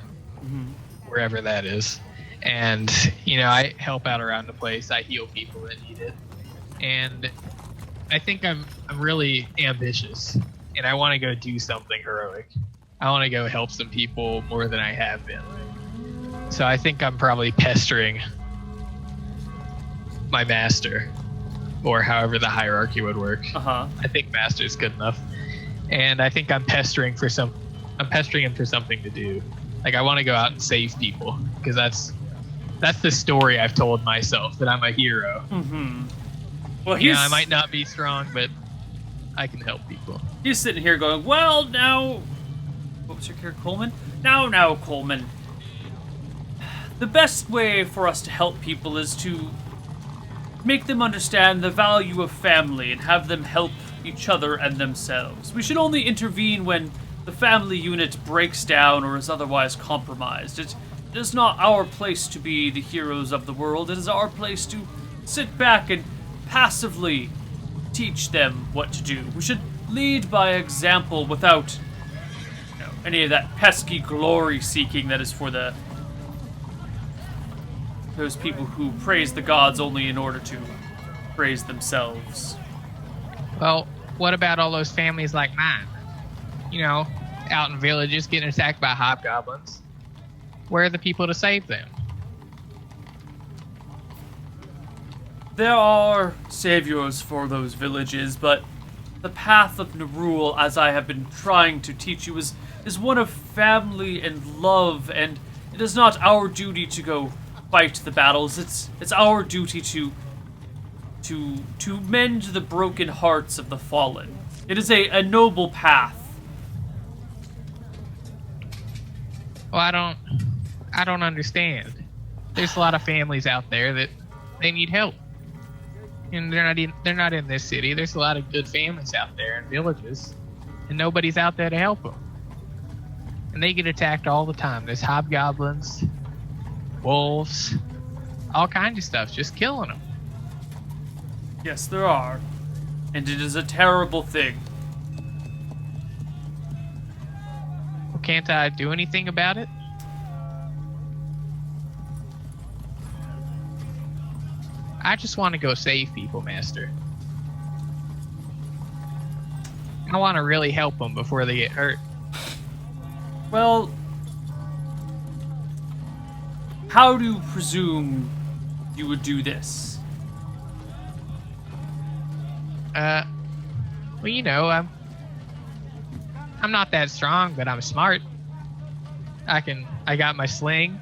Speaker 2: wherever that is. And, I help out around the place. I heal people that need it. And I think I'm really ambitious, and I want to go do something heroic. I want to go help some people more than I have been. So I think I'm probably pestering my master, or however the hierarchy would work.
Speaker 1: Uh-huh.
Speaker 2: I think master's good enough. And I think I'm pestering him for something to do. Like, I want to go out and save people, because that's the story I've told myself, that I'm a hero.
Speaker 1: Mm-hmm. Well,
Speaker 2: I might not be strong, but I can help people.
Speaker 1: He's sitting here going, well, now... What was your character, Coleman? Now, Coleman. The best way for us to help people is to make them understand the value of family and have them help each other and themselves. We should only intervene when the family unit breaks down or is otherwise compromised. It is not our place to be the heroes of the world. It is our place to sit back and passively teach them what to do. We should lead by example without any of that pesky glory seeking that is for those people who praise the gods only in order to praise themselves.
Speaker 2: Well, what about all those families like mine? Out in villages getting attacked by hobgoblins. Where are the people to save them?
Speaker 1: There are saviors for those villages, but the path of Nerul, as I have been trying to teach you, is one of family and love, and it is not our duty to go fight the battles. It's our duty to mend the broken hearts of the fallen. It is a noble path.
Speaker 2: Well, I don't understand. There's a lot of families out there that they need help. And they're not in this city. There's a lot of good families out there in villages, and nobody's out there to help them. And they get attacked all the time. There's hobgoblins, wolves, all kinds of stuff, just killing them.
Speaker 1: Yes, there are. And it is a terrible thing.
Speaker 2: Well, can't I do anything about it? I just want to go save people, Master. I want to really help them before they get hurt.
Speaker 1: Well, how do you presume you would do this?
Speaker 2: Well, you know, I'm not that strong, but I'm smart. I got my sling,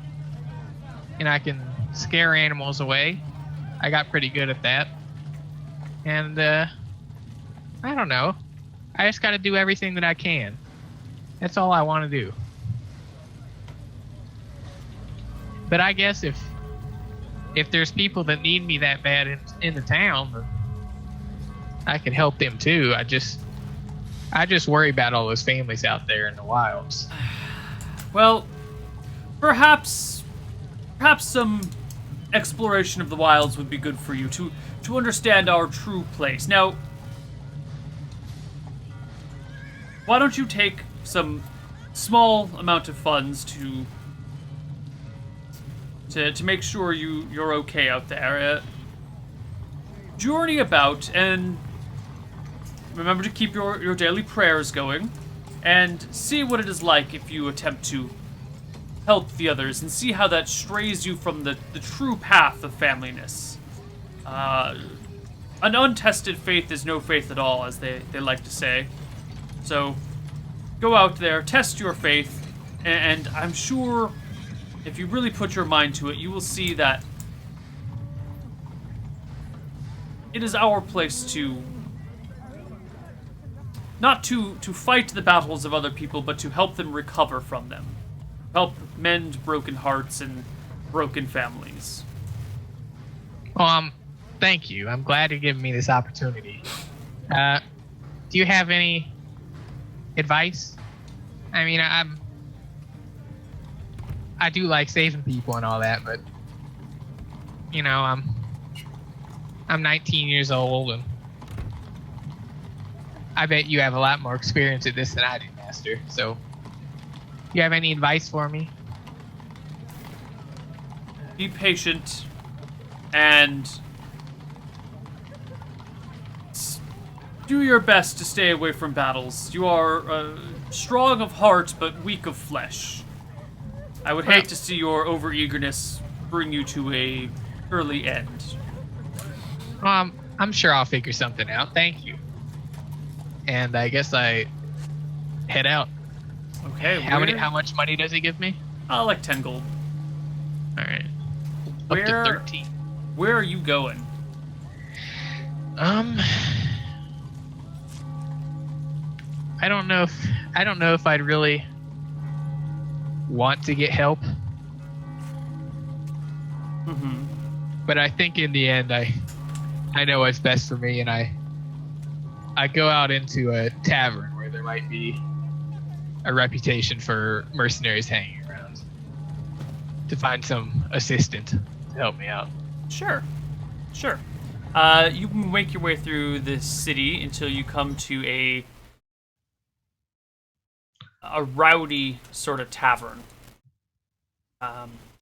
Speaker 2: and I can scare animals away. I got pretty good at that. And, I don't know. I just gotta do everything that I can. That's all I want to do. But I guess if there's people that need me that bad in the town, then I could help them too. I just worry about all those families out there in the wilds.
Speaker 1: Well, perhaps some exploration of the wilds would be good for you to understand our true place. Now, why don't you take some small amount of funds to make sure you're okay out there. Journey about and remember to keep your daily prayers going, and see what it is like if you attempt to help the others, and see how that strays you from the true path of familyness. An untested faith is no faith at all, as they like to say. So, go out there, test your faith, and I'm sure if you really put your mind to it, you will see that it is our place to not to fight the battles of other people, but to help them recover from them. Help mend broken hearts and broken families.
Speaker 2: Well, thank you. I'm glad you're giving me this opportunity. Do you have any advice? I mean, I do like saving people and all that, but you know, I'm 19 years old, and I bet you have a lot more experience at this than I do, Master. So, do you have any advice for me?
Speaker 1: Be patient and do your best to stay away from battles. You are strong of heart, but weak of flesh. I would hate to see your overeagerness bring you to a early end.
Speaker 2: I'm sure I'll figure something out. Thank you. And I guess I head out.
Speaker 1: Okay.
Speaker 2: How much money does he give me?
Speaker 1: Like 10 gold.
Speaker 2: All right. Up to 13.
Speaker 1: Where are you going?
Speaker 2: I don't know if I'd really want to get help.
Speaker 1: Mm-hmm.
Speaker 2: But I think in the end I know what's best for me, and I go out into a tavern where there might be a reputation for mercenaries hanging around to find some assistant to help me out.
Speaker 1: Sure. You can make your way through the city until you come to a rowdy sort of tavern.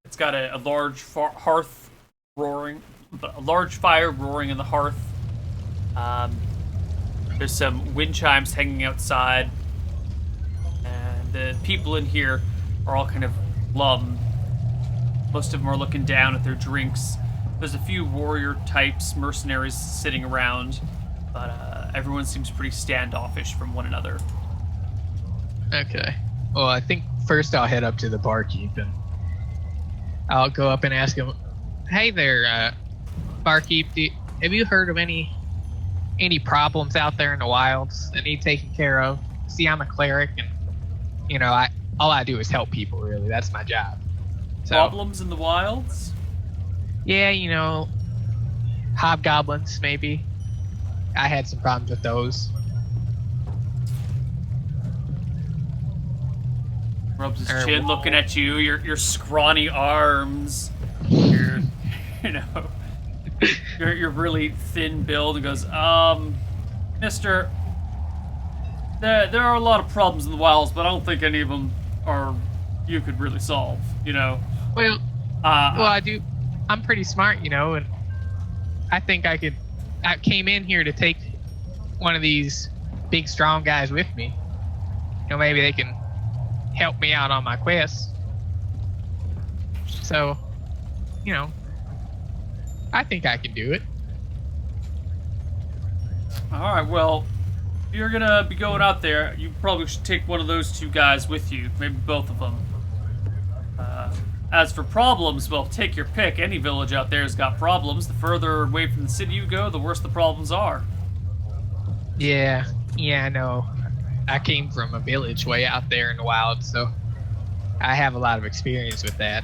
Speaker 1: It's got a large hearth roaring, a large fire roaring in the hearth. There's some wind chimes hanging outside, and the people in here are all kind of glum. Most of them are looking down at their drinks. There's a few warrior types, mercenaries sitting around, but everyone seems pretty standoffish from one another.
Speaker 2: Okay. Well, I think first I'll head up to the barkeep, and I'll go up and ask him, "Hey there, barkeep, have you heard of any problems out there in the wilds that need taken care of? See, I'm a cleric, and you know, all I do is help people. Really, that's my job." So,
Speaker 1: problems in the wilds?
Speaker 2: Yeah, you know, hobgoblins maybe. I had some problems with those.
Speaker 1: Rubs his chin, looking at you. Your scrawny arms. You know. you're really thin build and goes, Mister, there are a lot of problems in the wilds, but I don't think any of them are you could really solve. You know.
Speaker 2: Well, I do. I'm pretty smart, and I think I could. I came in here to take one of these big, strong guys with me. Maybe they can help me out on my quest. So, I think I can do it.
Speaker 1: All right. Well, if you're gonna be going out there, you probably should take one of those two guys with you. Maybe both of them. As for problems, well, take your pick. Any village out there has got problems. The further away from the city you go, the worse the problems are.
Speaker 2: Yeah, I know. I came from a village way out there in the wild, so I have a lot of experience with that.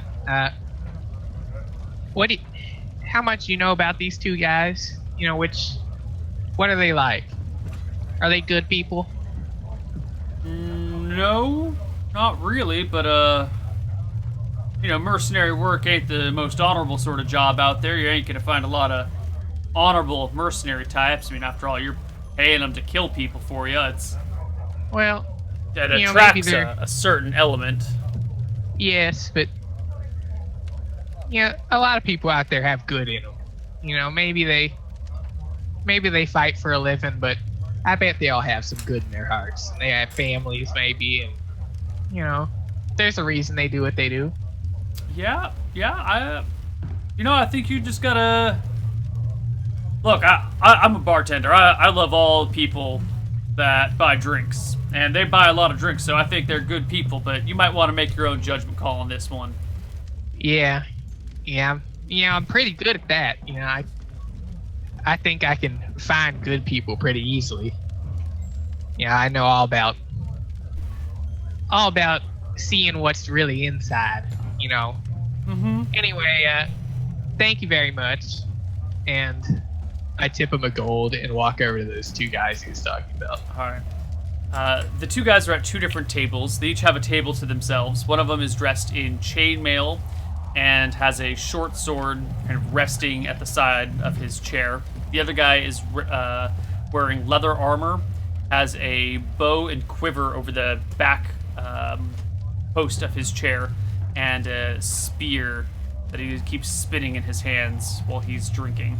Speaker 2: How much you know about these two guys? What are they like? Are they good people?
Speaker 1: No, not really, but mercenary work ain't the most honorable sort of job out there. You ain't gonna find a lot of honorable mercenary types. I mean, after all, you're paying them to kill people for you. It attracts a certain element.
Speaker 2: Yes, but a lot of people out there have good in them. Maybe they fight for a living, but I bet they all have some good in their hearts. And they have families, maybe, and there's a reason they do what they do.
Speaker 1: Yeah. I think you just gotta look. I'm a bartender. I love all people that buy drinks, and they buy a lot of drinks, so I think they're good people. But you might want to make your own judgment call on this one.
Speaker 2: Yeah. I'm pretty good at that. I think I can find good people pretty easily. I know all about seeing what's really inside. Anyway, thank you very much. And I tip him a gold and walk over to those two guys he was talking about.
Speaker 1: All right. The two guys are at two different tables. They each have a table to themselves. One of them is dressed in chainmail and has a short sword kind of resting at the side of his chair. The other guy is wearing leather armor, has a bow and quiver over the back post of his chair, and a spear that he keeps spinning in his hands while he's drinking.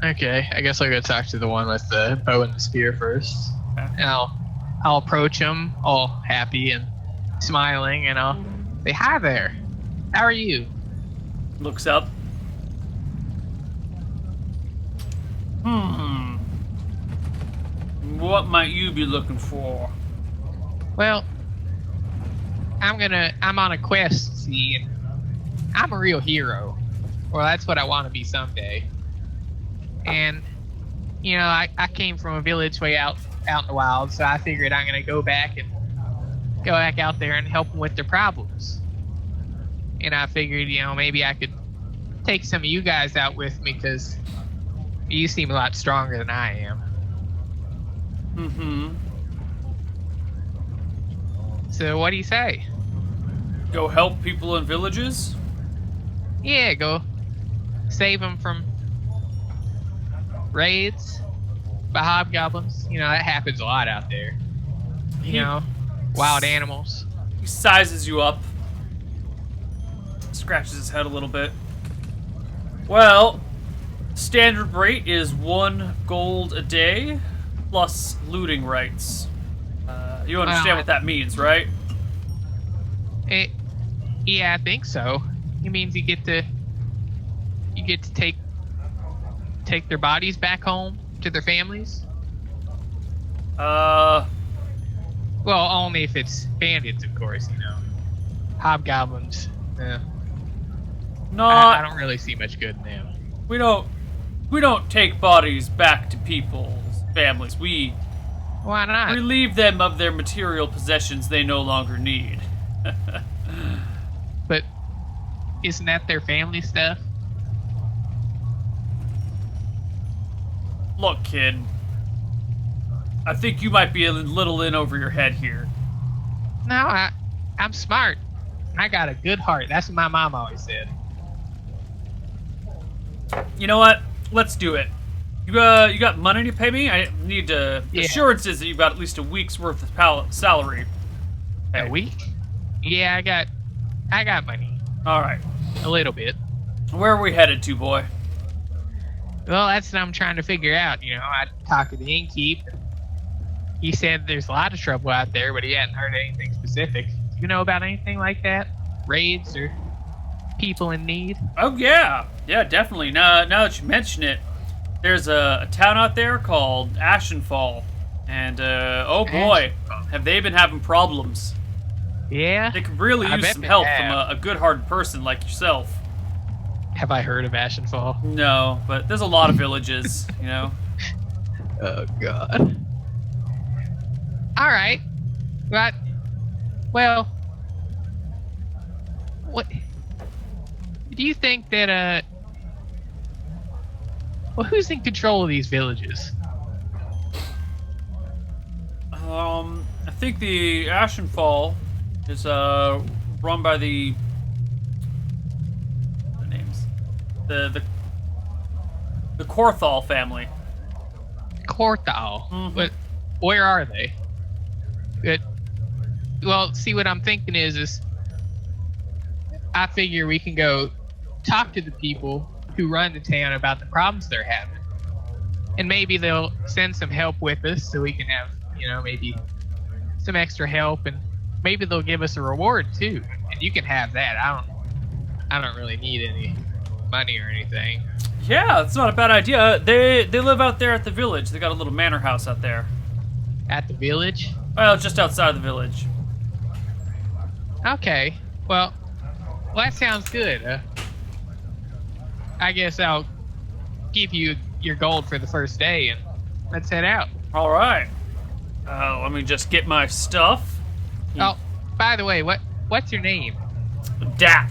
Speaker 2: Okay, I guess I'll go talk to the one with the bow and the spear first.
Speaker 1: Okay.
Speaker 2: And I'll approach him all happy and smiling, and I'll say, "Hi there. How are you?"
Speaker 1: Looks up. What might you be looking for?
Speaker 2: Well, I'm on a quest, see, and I'm a real hero. Well, that's what I want to be someday. And, I came from a village way out in the wild, so I figured I'm going to go back out there and help them with their problems. And I figured, maybe I could take some of you guys out with me, because you seem a lot stronger than I am.
Speaker 1: Mm-hmm.
Speaker 2: So what do you say?
Speaker 1: Go help people in villages?
Speaker 2: Yeah, go save them from raids by hobgoblins. That happens a lot out there. Wild animals.
Speaker 1: He sizes you up. Scratches his head a little bit. Well, standard rate is 1 gold a day plus looting rights. You understand what that means, right?
Speaker 2: Yeah, I think so. It means you get to take their bodies back home to their families. Well, only if it's bandits, of course. Hobgoblins. I don't really see much good in them.
Speaker 1: We don't take bodies back to people's families.
Speaker 2: Why not?
Speaker 1: Relieve them of their material possessions they no longer need.
Speaker 2: But isn't that their family stuff?
Speaker 1: Look, kid. I think you might be a little in over your head here.
Speaker 2: No, I'm smart. I got a good heart. That's what my mom always said.
Speaker 1: You know what? Let's do it. You got money to pay me? I need
Speaker 2: Yeah.
Speaker 1: assurances that you've got at least a week's worth of salary.
Speaker 2: A week? Yeah, I got money.
Speaker 1: All right.
Speaker 2: A little bit.
Speaker 1: Where are we headed to, boy?
Speaker 2: Well, that's what I'm trying to figure out. You know, I talked to the innkeep. He said there's a lot of trouble out there, but he hadn't heard anything specific. Do you know about anything like that? Raids or people in need?
Speaker 1: Oh yeah, definitely. Now that you mention it, there's a town out there called Ashenfall, and oh boy, have they been having problems.
Speaker 2: Yeah?
Speaker 1: They could really
Speaker 2: I
Speaker 1: use
Speaker 2: bet
Speaker 1: some
Speaker 2: they
Speaker 1: help
Speaker 2: have.
Speaker 1: from a good-hearted person like yourself.
Speaker 2: Have I heard of Ashenfall?
Speaker 1: No, but there's a lot of villages, you know.
Speaker 2: Oh, God. All right. But, well, what do you think that, well, who's in control of these villages?
Speaker 1: I think the Ashenfall is run by the names, the Korthal family.
Speaker 2: Korthal.
Speaker 1: Mhm.
Speaker 2: But where are they? Well, see, what I'm thinking is I figure we can go talk to the people who run the town about the problems they're having, and maybe they'll send some help with us so we can have, you know, maybe some extra help, and maybe they'll give us a reward too. And you can have that. I don't really need any money or anything.
Speaker 1: Yeah, that's not a bad idea. They live out there at the village. They got a little manor house out there.
Speaker 2: At the village?
Speaker 1: Well, just outside of the village.
Speaker 2: Okay. Well, that sounds good. I guess I'll give you your gold for the first day, and let's head out.
Speaker 1: All right. Let me just get my stuff.
Speaker 2: Oh, by the way, what's your name?
Speaker 1: Dap.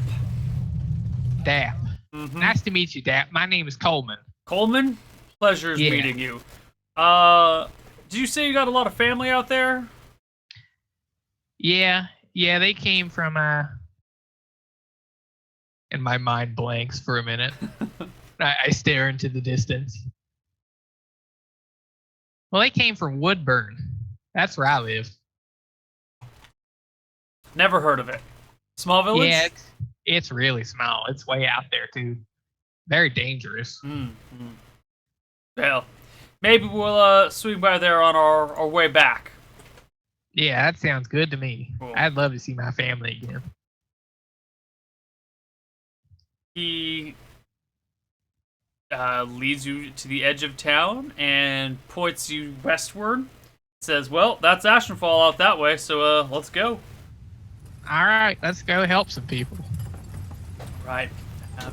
Speaker 2: Dap.
Speaker 1: Mhm.
Speaker 2: Nice to meet you, Dap. My name is Coleman.
Speaker 1: Coleman, pleasure's
Speaker 2: Yeah.
Speaker 1: meeting you. Did you say you got a lot of family out there?
Speaker 2: Yeah, they came from and my mind blanks for a minute. I stare into the distance. Well, they came from Woodburn. That's where I live.
Speaker 1: Never heard of it. Small village?
Speaker 2: Yeah, it's really small. It's way out there too. Very dangerous.
Speaker 1: Well, maybe we'll swing by there on our way back.
Speaker 2: Yeah, that sounds good to me.
Speaker 1: Cool.
Speaker 2: I'd love to see my family again.
Speaker 1: He leads you to the edge of town and points you westward. Says, well, that's Ashenfall out that way, so let's go.
Speaker 2: All right, let's go help some people.
Speaker 1: Right.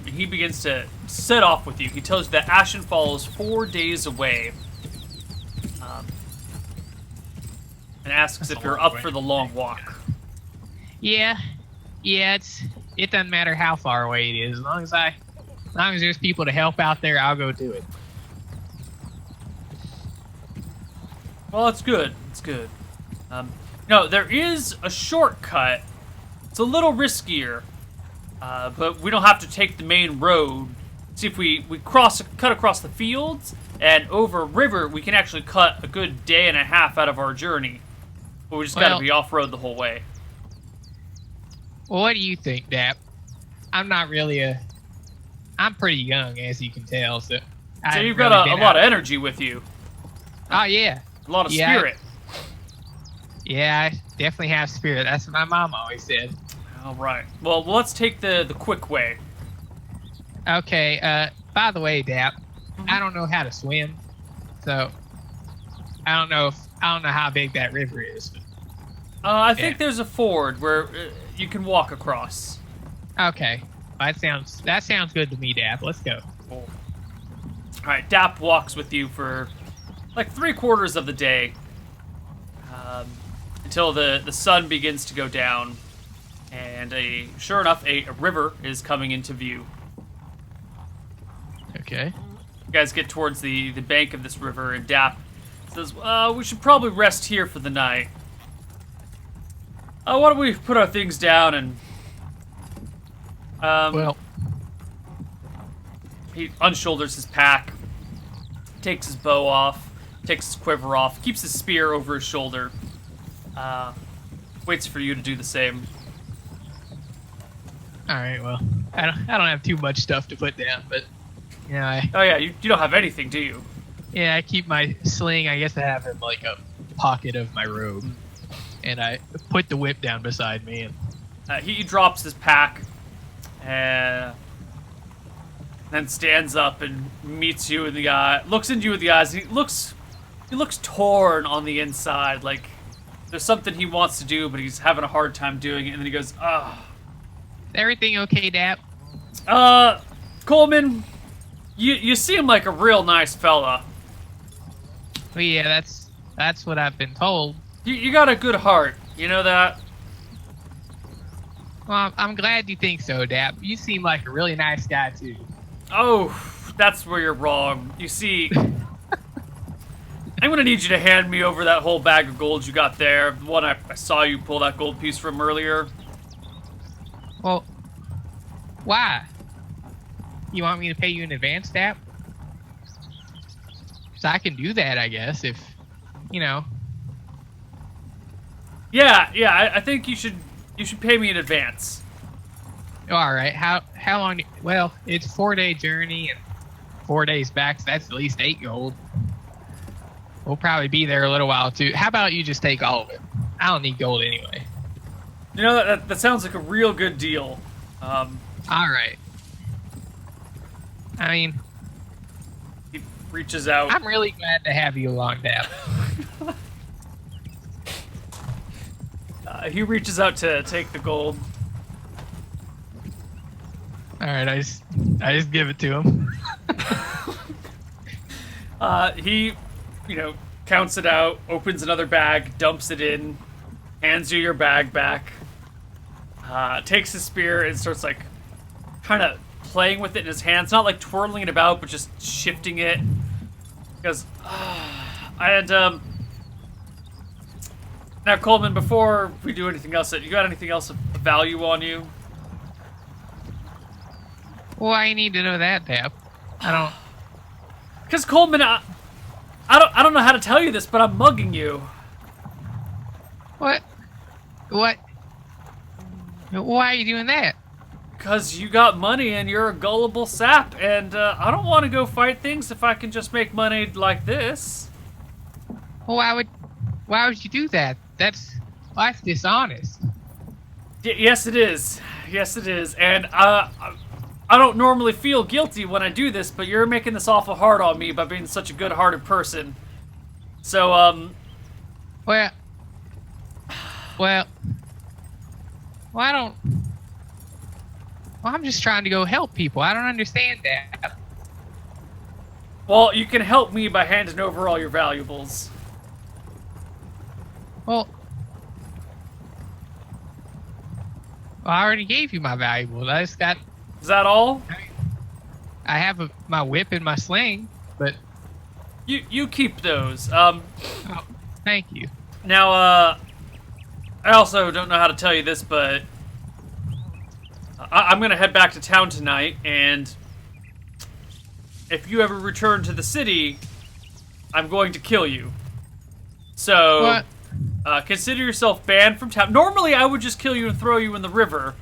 Speaker 1: He begins to set off with you. He tells you that Ashenfall is 4 days away. And asks
Speaker 2: That's
Speaker 1: if
Speaker 2: a
Speaker 1: you're
Speaker 2: long
Speaker 1: up
Speaker 2: way.
Speaker 1: for the long walk.
Speaker 2: Yeah, it doesn't matter how far away it is. As long as there's people to help out there, I'll go do it.
Speaker 1: Well, it's good. It's good. No, there is a shortcut. It's a little riskier, but we don't have to take the main road. See, if we cut across the fields and over a river, we can actually cut a good day and a half out of our journey. But we just gotta
Speaker 2: Well-
Speaker 1: be off-road the whole way.
Speaker 2: Well, what do you think, Dap? I'm not really I'm pretty young, as you can tell, so.
Speaker 1: So you've got a lot of energy with you.
Speaker 2: Oh yeah,
Speaker 1: A lot of
Speaker 2: Yeah.
Speaker 1: spirit.
Speaker 2: yeah, I definitely have spirit. That's what my mom always said.
Speaker 1: All right. Well, let's take the quick way.
Speaker 2: Okay. By the way, Dap, I don't know how to swim, so I don't know how big that river is.
Speaker 1: I think
Speaker 2: Yeah.
Speaker 1: there's a ford where you can walk across.
Speaker 2: Okay, that sounds good to me, Dap. Let's go.
Speaker 1: Cool. All right, Dap walks with you for like 3/4 of the day until the sun begins to go down, and sure enough, a river is coming into view.
Speaker 2: Okay.
Speaker 1: You guys get towards the bank of this river, and Dap says, we should probably rest here for the night. Why don't we put our things down and...
Speaker 2: Well,
Speaker 1: He unshoulders his pack, takes his bow off, takes his quiver off, keeps his spear over his shoulder. Waits for you to do the same.
Speaker 2: All right. Well, I don't have too much stuff to put down, but you know,
Speaker 1: Oh yeah, you don't have anything, do you?
Speaker 2: yeah, I keep my sling. I guess I have in like a pocket of my robe, and I put the whip down beside me. And
Speaker 1: He drops his pack, and then stands up and meets you in the eye. Looks into you with the eyes. He looks torn on the inside. Like there's something he wants to do, but he's having a hard time doing it. And then he goes, "Ah,
Speaker 2: everything okay, Dap?"
Speaker 1: Coleman, you seem like a real nice fella.
Speaker 2: Well, yeah, that's what I've been told.
Speaker 1: You got a good heart. You know that."
Speaker 2: Well, I'm glad you think so, Dap. You seem like a really nice guy too.
Speaker 1: Oh, that's where you're wrong. You see, I'm gonna need you to hand me over that whole bag of gold you got there. The one I saw you pull that gold piece from earlier.
Speaker 2: Well, why? You want me to pay you in advance, Dap? So I can do that, I guess, if, you know.
Speaker 1: Yeah, I think you should pay me in advance.
Speaker 2: All right. How long? Well, it's a 4-day journey and 4 days back, so that's at least 8 gold. We'll probably be there a little while too. How about you just take all of it? I don't need gold anyway.
Speaker 1: You know, that sounds like a real good deal.
Speaker 2: All right. I mean,
Speaker 1: He reaches out.
Speaker 2: I'm really glad to have you along, Dap.
Speaker 1: He reaches out to take the gold.
Speaker 2: All right, I just give it to him.
Speaker 1: He, counts it out, opens another bag, dumps it in, hands you your bag back, takes his spear and starts like kind of playing with it in his hands, not like twirling it about, but just shifting it. He goes, now Coleman, before we do anything else, you got anything else of value on you?
Speaker 2: Why you need to know that, Dap? I don't.
Speaker 1: Because Coleman, I don't know how to tell you this, but I'm mugging you.
Speaker 2: What? Why are you doing that?
Speaker 1: Because you got money and you're a gullible sap, and I don't want to go fight things if I can just make money like this.
Speaker 2: Well, why would you do that? That's dishonest.
Speaker 1: Yes, it is. Yes, it is. And I don't normally feel guilty when I do this, but you're making this awful hard on me by being such a good-hearted person. So,
Speaker 2: Well, I don't. Well, I'm just trying to go help people. I don't understand that.
Speaker 1: well, you can help me by handing over all your valuables.
Speaker 2: Well, I already gave you my valuables. I just got.
Speaker 1: Is that all?
Speaker 2: I have my whip and my sling, but.
Speaker 1: You keep those.
Speaker 2: Oh, thank you.
Speaker 1: Now, I also don't know how to tell you this, but I'm gonna head back to town tonight, and if you ever return to the city, I'm going to kill you. So,
Speaker 2: What?
Speaker 1: Consider yourself banned from town. Normally, I would just kill you and throw you in the river,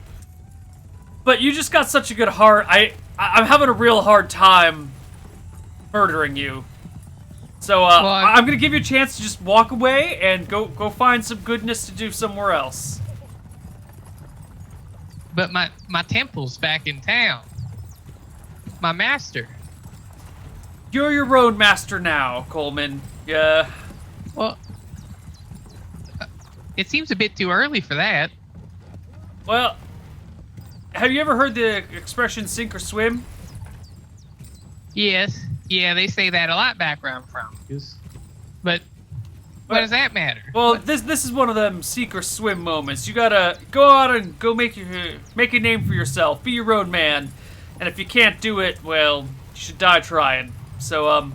Speaker 1: but you just got such a good heart. I'm having a real hard time murdering you. So, I'm gonna give you a chance to just walk away and go find some goodness to do somewhere else.
Speaker 2: But my temple's back in town. My master.
Speaker 1: You're your own master now, Coleman. Yeah.
Speaker 2: Well, it seems a bit too early for that.
Speaker 1: Well, have you ever heard the expression sink or swim?
Speaker 2: Yes. Yeah, they say that a lot back where I'm from. But what does that matter?
Speaker 1: Well, this is one of them sink or swim moments. You gotta go out and go make a name for yourself. Be your own man. And if you can't do it, well, you should die trying. So,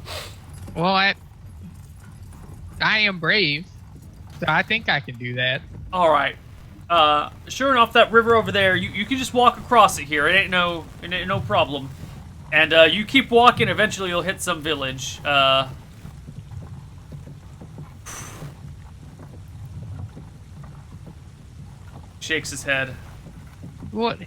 Speaker 2: Well, I am brave, so I think I can do that.
Speaker 1: all right. Sure enough, that river over there, you can just walk across it here. It ain't no problem. And you keep walking. Eventually, you'll hit some village. Shakes his head.
Speaker 2: What?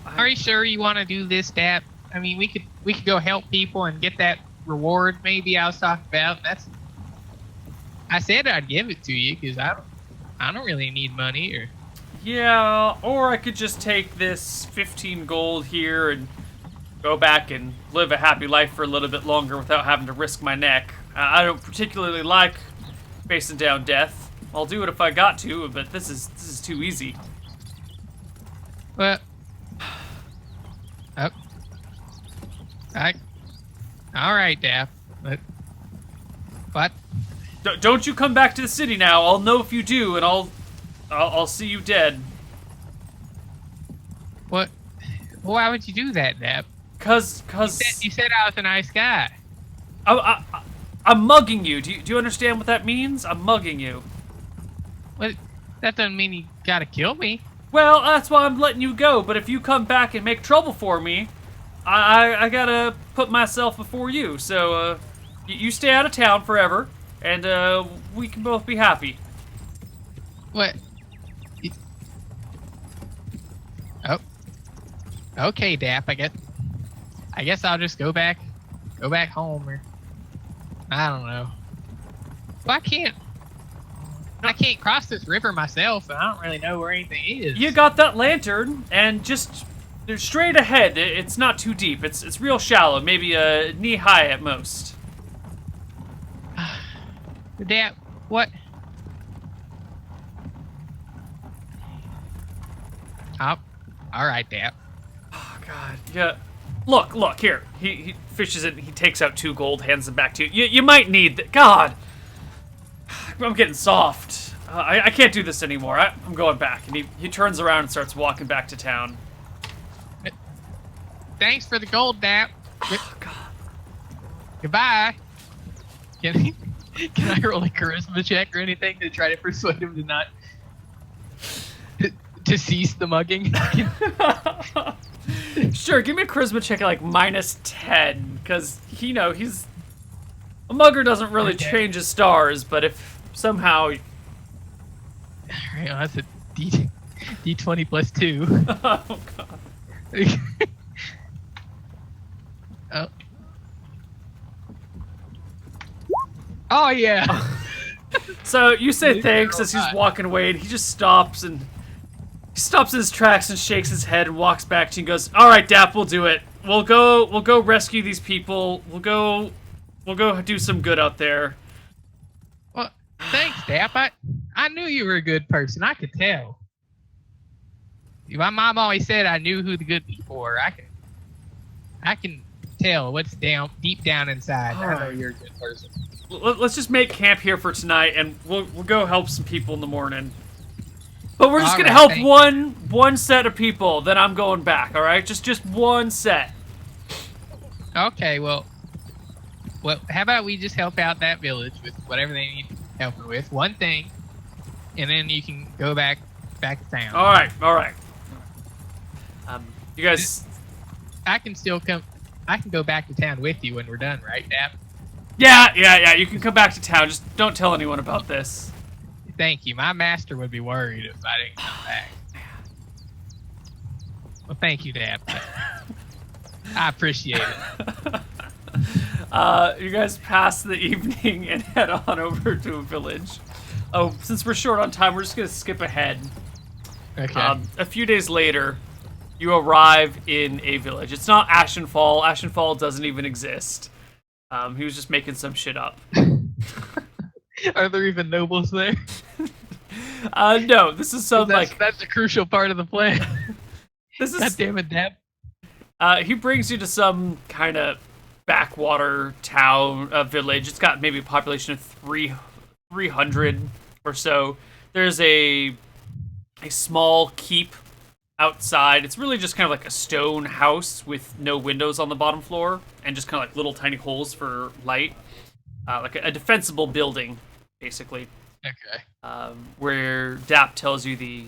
Speaker 2: Are you sure you want to do this, Dap? I mean, we could go help people and get that reward. Maybe I was talking about. I said I'd give it to you because I don't really need money or.
Speaker 1: Yeah, or I could just take this 15 gold here and go back and live a happy life for a little bit longer without having to risk my neck. I don't particularly like facing down death. I'll do it if I got to, but this is too easy.
Speaker 2: Well, oh, all right, Dap. But what?
Speaker 1: Don't you come back to the city now. I'll know if you do, and I'll see you dead.
Speaker 2: What? Why would you do that, Dap?
Speaker 1: Cause
Speaker 2: You said I was a nice guy.
Speaker 1: I'm mugging you. Do you understand what that means? I'm mugging you.
Speaker 2: Well, that doesn't mean you gotta kill me.
Speaker 1: Well, that's why I'm letting you go. But if you come back and make trouble for me, I gotta put myself before you. So you stay out of town forever, and we can both be happy.
Speaker 2: What? Oh. Okay, Dap. I guess I'll just go back home, or I don't know. Well, I can't cross this river myself, and I don't really know where anything is.
Speaker 1: You got that lantern, and just straight ahead. It's not too deep. It's real shallow, maybe knee high at most.
Speaker 2: Dap, what? Oh, all right, Dap.
Speaker 1: Oh God, yeah. Look here. He fishes it. He takes out 2 gold, hands them back to you. You might need that. God, I'm getting soft. I can't do this anymore. I'm going back. And he turns around and starts walking back to town.
Speaker 2: Thanks for the gold, Dap.
Speaker 1: Oh, God.
Speaker 2: Goodbye. Can I roll a charisma check or anything to try to persuade him to not to cease the mugging?
Speaker 1: Sure, give me a charisma check at like -10, because he's a mugger doesn't really change his stars, but if somehow.
Speaker 2: Alright, well, that's a D20 plus 2.
Speaker 1: Oh God.
Speaker 2: Oh. Oh yeah.
Speaker 1: So you say thanks as he's walking away, and he just stops in his tracks and shakes his head and walks back to you and goes, "All right, Dap, we'll do it. We'll go rescue these people. We'll go do some good out there."
Speaker 2: Well, thanks, Dap. I knew you were a good person. I could tell. My mom always said I knew who the good people were. I can tell what's deep down inside. I know you're a good person.
Speaker 1: Let's just make camp here for tonight, and we'll go help some people in the morning. But we're just gonna help one set of people. Then I'm going back. All right, just one set.
Speaker 2: Okay, well, how about we just help out that village with whatever they need helping with, one thing, and then you can go back to town.
Speaker 1: All right. You guys,
Speaker 2: I can go back to town with you when we're done, right, Dap?
Speaker 1: Yeah. You can come back to town. Just don't tell anyone about this.
Speaker 2: Thank you. My master would be worried if I didn't come back. Well, thank you, Dap. I appreciate it.
Speaker 1: You guys pass the evening and head on over to a village. Oh, since we're short on time, we're just gonna skip ahead.
Speaker 2: Okay.
Speaker 1: A few days later, you arrive in a village. It's not Ashenfall. Ashenfall doesn't even exist. He was just making some shit up.
Speaker 2: Are there even nobles there?
Speaker 1: No, this is some
Speaker 2: that's a crucial part of the plan.
Speaker 1: This is.
Speaker 2: God damn it, Dap.
Speaker 1: He brings you to some kind of backwater town, village. It's got maybe a population of 300 or so. There's a small keep outside. It's really just kind of like a stone house with no windows on the bottom floor and just kind of like little tiny holes for light. Like a defensible building, basically.
Speaker 2: Okay.
Speaker 1: Where Dap tells you the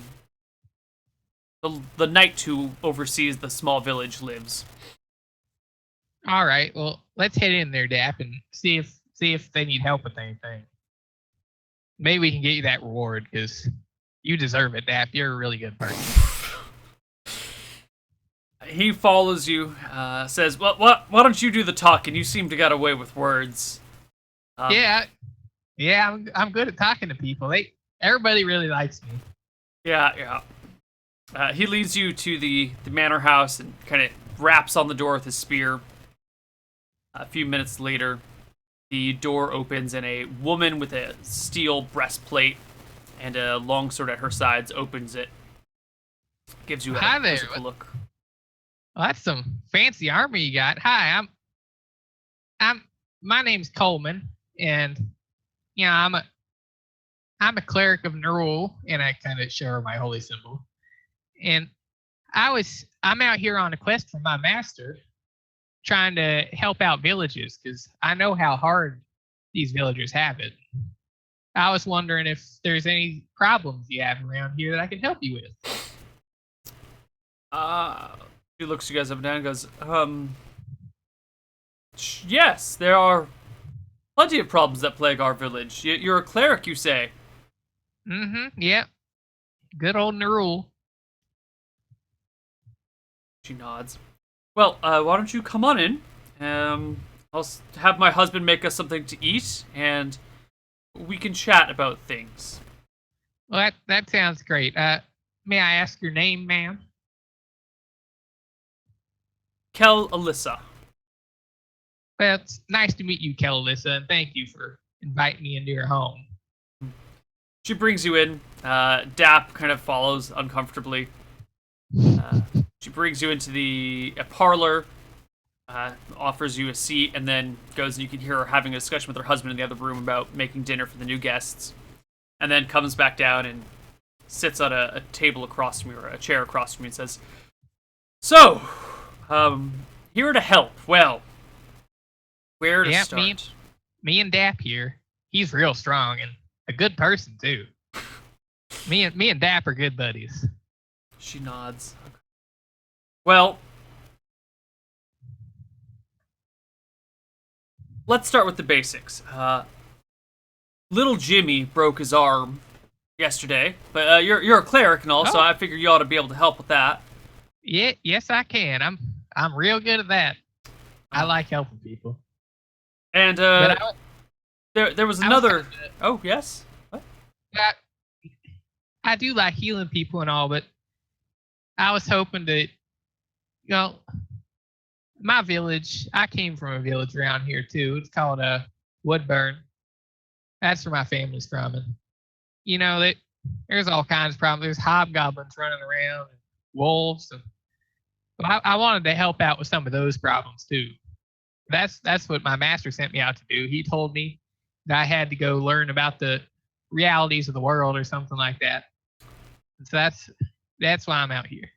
Speaker 1: knight who oversees the small village lives.
Speaker 2: All right. Well, let's head in there, Dap, and see if they need help with anything. Maybe we can get you that reward because you deserve it, Dap. You're a really good person.
Speaker 1: He follows you, says, "Well, why don't you do the talking? You seem to get away with words."
Speaker 2: Yeah, yeah. I'm good at talking to people. Everybody really likes me.
Speaker 1: Yeah. He leads you to the manor house and kind of raps on the door with his spear. A few minutes later, the door opens and a woman with a steel breastplate and a longsword at her sides opens it. Gives you
Speaker 2: Hi
Speaker 1: a
Speaker 2: there.
Speaker 1: quizzical look.
Speaker 2: Well, that's some fancy armor you got. Hi, I'm my name's Coleman, and I'm a cleric of Nerul, and I kind of show her my holy symbol. And I'm out here on a quest for my master, trying to help out villages because I know how hard these villagers have it. I was wondering if there's any problems you have around here that I can help you with.
Speaker 1: He looks you guys up and down and goes, yes, there are plenty of problems that plague our village. You're a cleric, you say?
Speaker 2: Mm-hmm. Yeah. Good old Nerul.
Speaker 1: She nods. Well, why don't you come on in? I'll have my husband make us something to eat, and we can chat about things.
Speaker 2: Well, that sounds great. May I ask your name, ma'am?
Speaker 1: Kel Alyssa.
Speaker 2: Well, it's nice to meet you, Alyssa, and thank you for inviting me into your home.
Speaker 1: She brings you in. Dap kind of follows uncomfortably. She brings you into a parlor, offers you a seat, and then goes and you can hear her having a discussion with her husband in the other room about making dinner for the new guests. And then comes back down and sits on a table across from you, or a chair across from you, and says, "So, here to help. Well, where to start?"
Speaker 2: Me and Dap here. He's real strong and a good person too. Me and Dap are good buddies.
Speaker 1: She nods. Well, let's start with the basics. Little Jimmy broke his arm yesterday, but you're a cleric and all, so I figure you ought to be able to help with that.
Speaker 2: Yeah, yes I can. I'm real good at that. I like helping people.
Speaker 1: And there was another. Oh yes. What?
Speaker 2: I do like healing people and all, but I was hoping to, my village. I came from a village around here too. It's called Woodburn. That's where my family's from, and there's all kinds of problems. There's hobgoblins running around, and wolves, and I wanted to help out with some of those problems too. That's what my master sent me out to do. He told me that I had to go learn about the realities of the world or something like that. And so that's why I'm out here.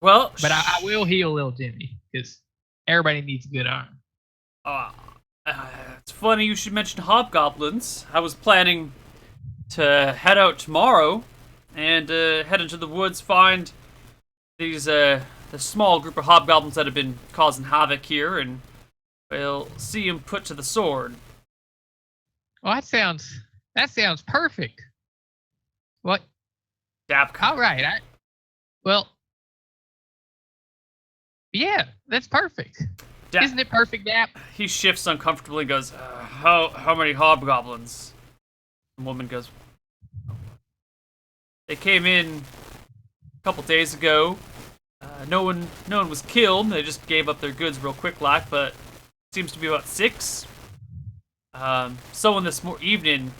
Speaker 1: Well,
Speaker 2: but I will heal little Jimmy because everybody needs a good arm.
Speaker 1: It's funny you should mention hobgoblins. I was planning to head out tomorrow and head into the woods, find these the small group of hobgoblins that have been causing havoc here, and we'll see them put to the sword.
Speaker 2: Well, that sounds perfect. What?
Speaker 1: Dap.
Speaker 2: All right. Yeah, that's perfect. Isn't it perfect, Dap?
Speaker 1: He shifts uncomfortably and goes, how many hobgoblins? The woman goes, they came in a couple days ago. No one was killed. They just gave up their goods real quick, but it seems to be about 6. Someone this evening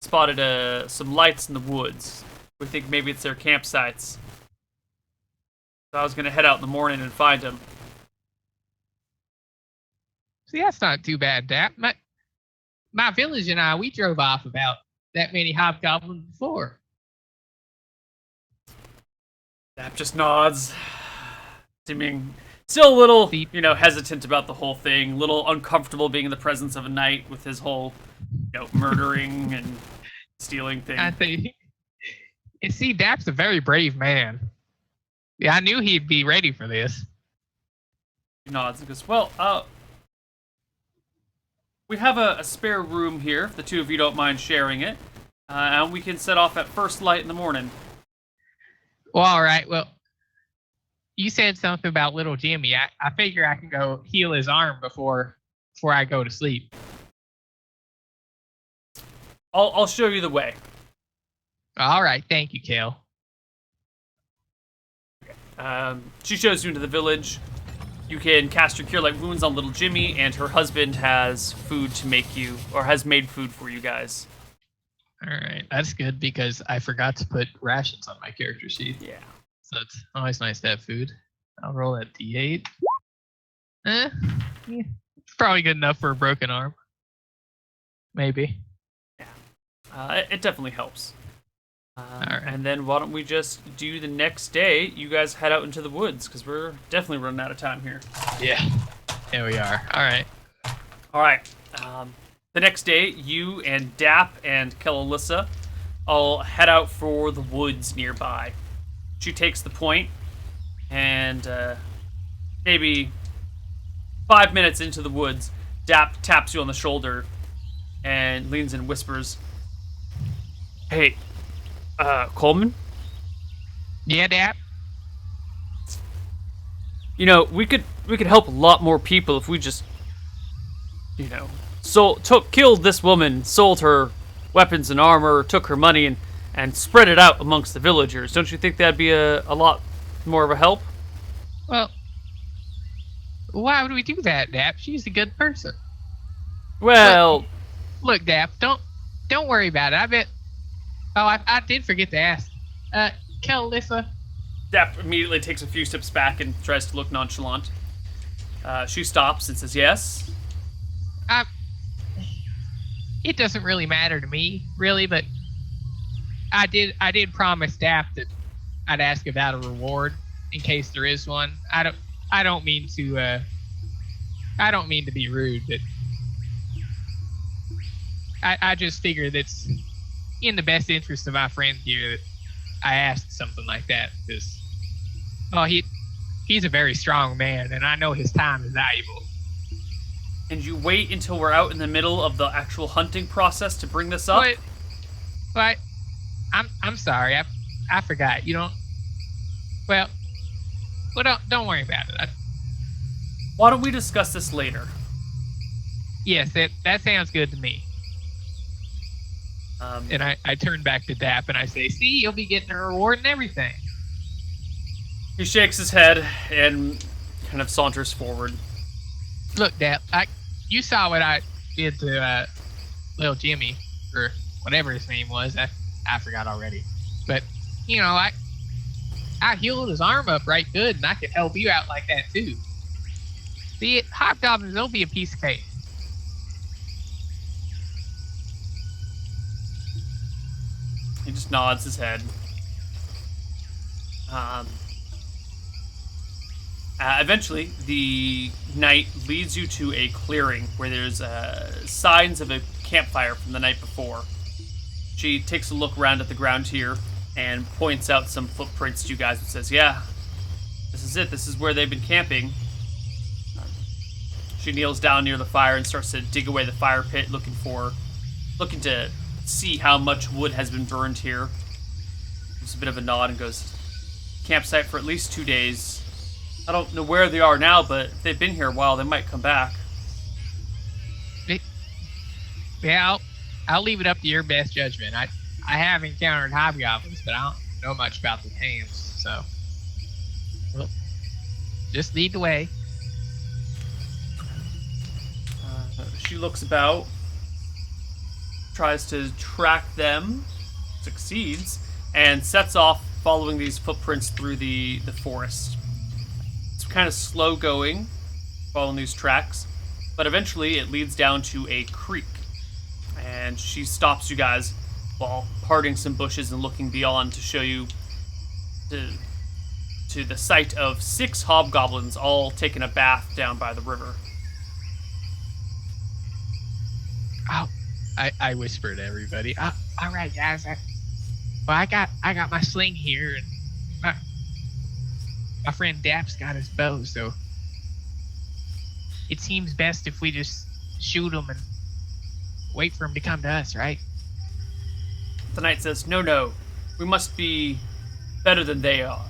Speaker 1: spotted some lights in the woods. We think maybe it's their campsites. So I was gonna head out in the morning and find them.
Speaker 2: See, that's not too bad, Dap. My village and we drove off about that many hobgoblins before.
Speaker 1: Dap just nods, seeming still a little, hesitant about the whole thing, a little uncomfortable being in the presence of a knight with his whole, murdering and stealing thing.
Speaker 2: I think. And see, Dap's a very brave man. Yeah, I knew he'd be ready for this.
Speaker 1: He nods and goes, well, we have a spare room here, if the two of you don't mind sharing it. And we can set off at first light in the morning.
Speaker 2: Well, all right. Well, you said something about little Jimmy. I figure I can go heal his arm before I go to sleep.
Speaker 1: I'll show you the way.
Speaker 2: All right. Thank you, Kale.
Speaker 1: She shows you into the village. You can cast your Cure Light Wounds on little Jimmy, and her husband has food to make you, or has made food for you guys.
Speaker 2: All right. That's good because I forgot to put rations on my character sheet.
Speaker 1: Yeah.
Speaker 2: So it's always nice to have food. I'll roll that D8. Yeah, it's probably good enough for a broken arm. Maybe.
Speaker 1: It definitely helps.
Speaker 2: Alright.
Speaker 1: And then why don't we just do the next day? You guys head out into the woods because we're definitely running out of time here.
Speaker 2: Yeah. There we are. All right.
Speaker 1: All right. The next day, you and Dap and Kelalissa all head out for the woods nearby. She takes the point, and maybe 5 minutes into the woods, Dap taps you on the shoulder and leans in and whispers, "Hey, Coleman?
Speaker 2: Yeah, Dap?
Speaker 1: You know, we could help a lot more people if we just, killed this woman, sold her weapons and armor, took her money, and spread it out amongst the villagers. Don't you think that'd be a lot more of a help?"
Speaker 2: Well, why would we do that, Dap? She's a good person.
Speaker 1: Well,
Speaker 2: Look, Dap, don't worry about it. I bet. Oh, I did forget to ask. Kelalissa.
Speaker 1: Dap immediately takes a few steps back and tries to look nonchalant. She stops and says, "Yes."
Speaker 2: It doesn't really matter to me, really, but I did promise Dap that I'd ask about a reward in case there is one. I don't mean to be rude, but I just figured it's in the best interest of my friend here that I asked something like that because, he's a very strong man, and I know his time is valuable.
Speaker 1: And you wait until we're out in the middle of the actual hunting process to bring this up?
Speaker 2: But I'm sorry, I forgot. You don't. Well, don't worry about it.
Speaker 1: Why don't we discuss this later?
Speaker 2: Yes, that sounds good to me. And I turn back to Dap and I say, "See, you'll be getting a reward and everything."
Speaker 1: He shakes his head and kind of saunters forward.
Speaker 2: Look, Dap, you saw what I did to little Jimmy, or whatever his name was. I forgot already. But, I healed his arm up right good, and I could help you out like that too. See, hobgoblins don't be a piece of cake.
Speaker 1: He just nods his head. Eventually, the night leads you to a clearing where there's signs of a campfire from the night before. She takes a look around at the ground here and points out some footprints to you guys and says, "Yeah, this is it. This is where they've been camping." She kneels down near the fire and starts to dig away the fire pit, looking to see how much wood has been burned here. Gives a bit of a nod and goes, "Campsite for at least 2 days. I don't know where they are now, but if they've been here a while, they might come back."
Speaker 2: Yeah, I'll leave it up to your best judgment. I have encountered hobgoblins, but I don't know much about the tames, so just lead the way.
Speaker 1: She looks about, tries to track them, succeeds, and sets off following these footprints through the forest. It's kind of slow going, following these tracks, but eventually it leads down to a creek. And she stops you guys while parting some bushes and looking beyond to show you to the sight of 6 hobgoblins all taking a bath down by the river.
Speaker 2: Oh, I whisper to everybody. All right, guys. I got my sling here, and my friend Dap's got his bow. So it seems best if we just shoot him and wait for him to come to us, right?
Speaker 1: The knight says, no, we must be better than they are.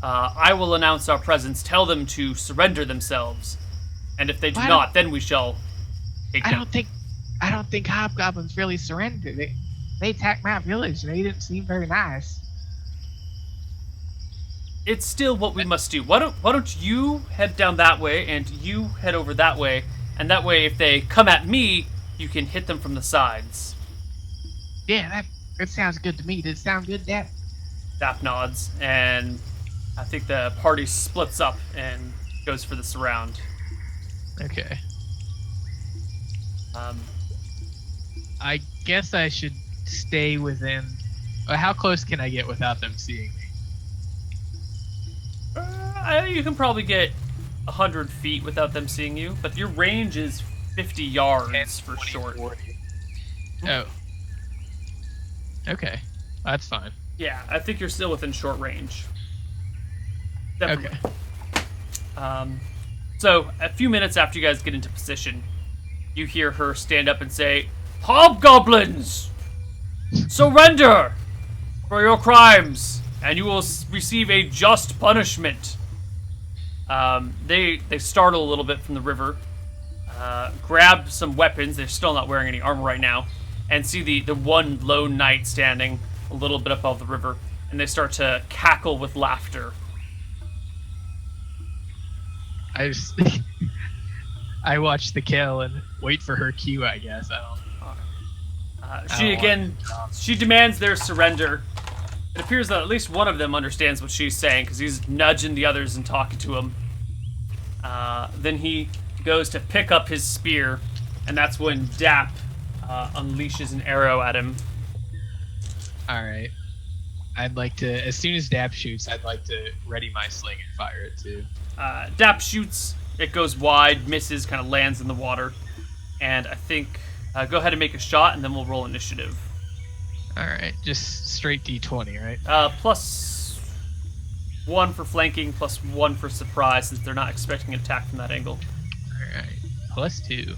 Speaker 1: I will announce our presence, tell them to surrender themselves, and if they do not, then we shall take them.
Speaker 2: I don't think hobgoblins really surrendered. They attacked my village. They didn't seem very nice.
Speaker 1: It's still what we must do. Why don't you head down that way, and you head over that way, and that way if they come at me, you can hit them from the sides.
Speaker 2: Yeah, that sounds good to me. Does it sound good, Dap?
Speaker 1: Dap nods, and I think the party splits up and goes for the surround.
Speaker 2: Okay. I guess I should stay within... How close can I get without them seeing me?
Speaker 1: You can probably get 100 feet without them seeing you, but your range is 50 yards
Speaker 2: 10,
Speaker 1: for
Speaker 2: 20,
Speaker 1: short.
Speaker 2: 40. Oh. Okay. That's fine.
Speaker 1: Yeah, I think you're still within short range. Definitely.
Speaker 2: Okay.
Speaker 1: So, a few minutes after you guys get into position, you hear her stand up and say, "Hobgoblins! Surrender for your crimes, and you will receive a just punishment." They startle a little bit from the river, grab some weapons. They're still not wearing any armor right now, and see the one lone knight standing a little bit above the river, and they start to cackle with laughter.
Speaker 2: I watch the kill and wait for her cue, I guess.
Speaker 1: She demands their surrender. It appears that at least one of them understands what she's saying, because he's nudging the others and talking to him. Then he goes to pick up his spear, and that's when Dap unleashes an arrow at him.
Speaker 2: Alright. I'd like to, as soon as Dap shoots, I'd like to ready my sling and fire it too.
Speaker 1: Dap shoots, it goes wide, misses, kind of lands in the water. And I think, go ahead and make a shot, and then we'll roll initiative.
Speaker 2: Alright, just straight D20, right?
Speaker 1: +1 for flanking, +1 for surprise, since they're not expecting an attack from that angle.
Speaker 2: Alright, +2.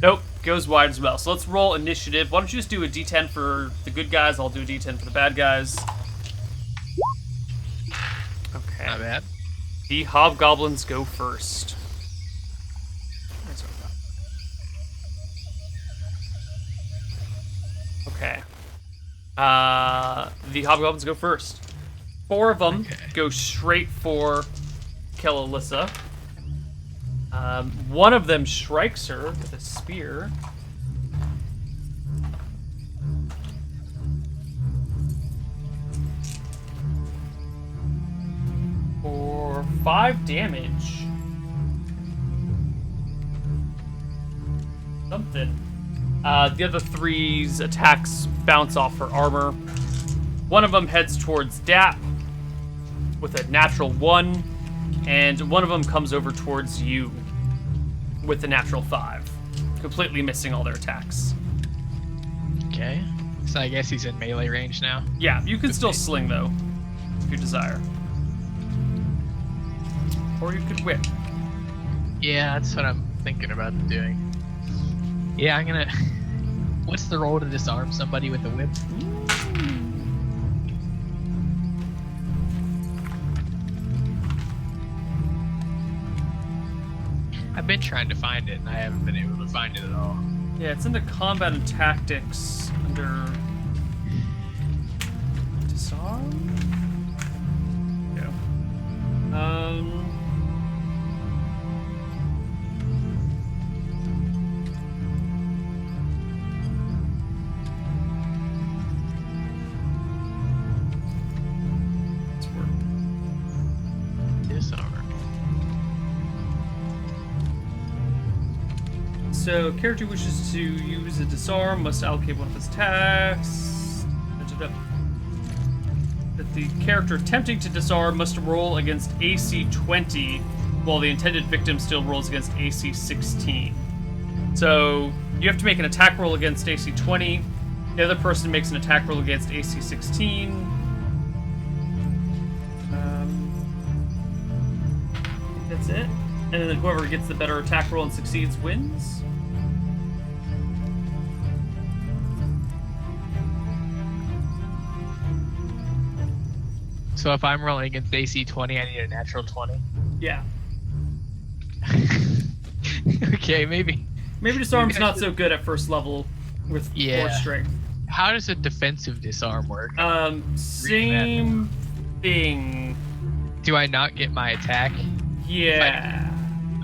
Speaker 1: Nope, goes wide as well. So let's roll initiative. Why don't you just do a D10 for the good guys, I'll do a D10 for the bad guys. Okay.
Speaker 2: Not bad.
Speaker 1: The hobgoblins go first. Okay. The hobgoblins go first. 4 of them go straight for kill Alyssa. One of them strikes her with a spear. For 5 damage. Something. The other 3's attacks bounce off her armor. One of them heads towards Dap with a natural 1, and one of them comes over towards you with a natural 5, completely missing all their attacks.
Speaker 2: Okay. So I guess he's in melee range now?
Speaker 1: Yeah, you can still sling, though, if you desire. Or you could whip.
Speaker 2: Yeah, that's what I'm thinking about doing. Yeah, I'm gonna... What's the roll to disarm somebody with a whip? I've been trying to find it, and I haven't been able to find it at all.
Speaker 1: Yeah, it's under combat and tactics, under... disarm? Yeah. So, character who wishes to use a disarm must allocate one of his attacks. That the character attempting to disarm must roll against AC 20, while the intended victim still rolls against AC 16. So, you have to make an attack roll against AC 20. The other person makes an attack roll against AC 16. That's it. And then whoever gets the better attack roll and succeeds wins.
Speaker 2: So if I'm rolling against AC 20, I need a natural 20.
Speaker 1: Yeah.
Speaker 2: Okay, maybe.
Speaker 1: Maybe disarm's not so good at first level with 4 strength.
Speaker 2: How does a defensive disarm work?
Speaker 1: Same thing.
Speaker 2: Do I not get my attack?
Speaker 1: Yeah.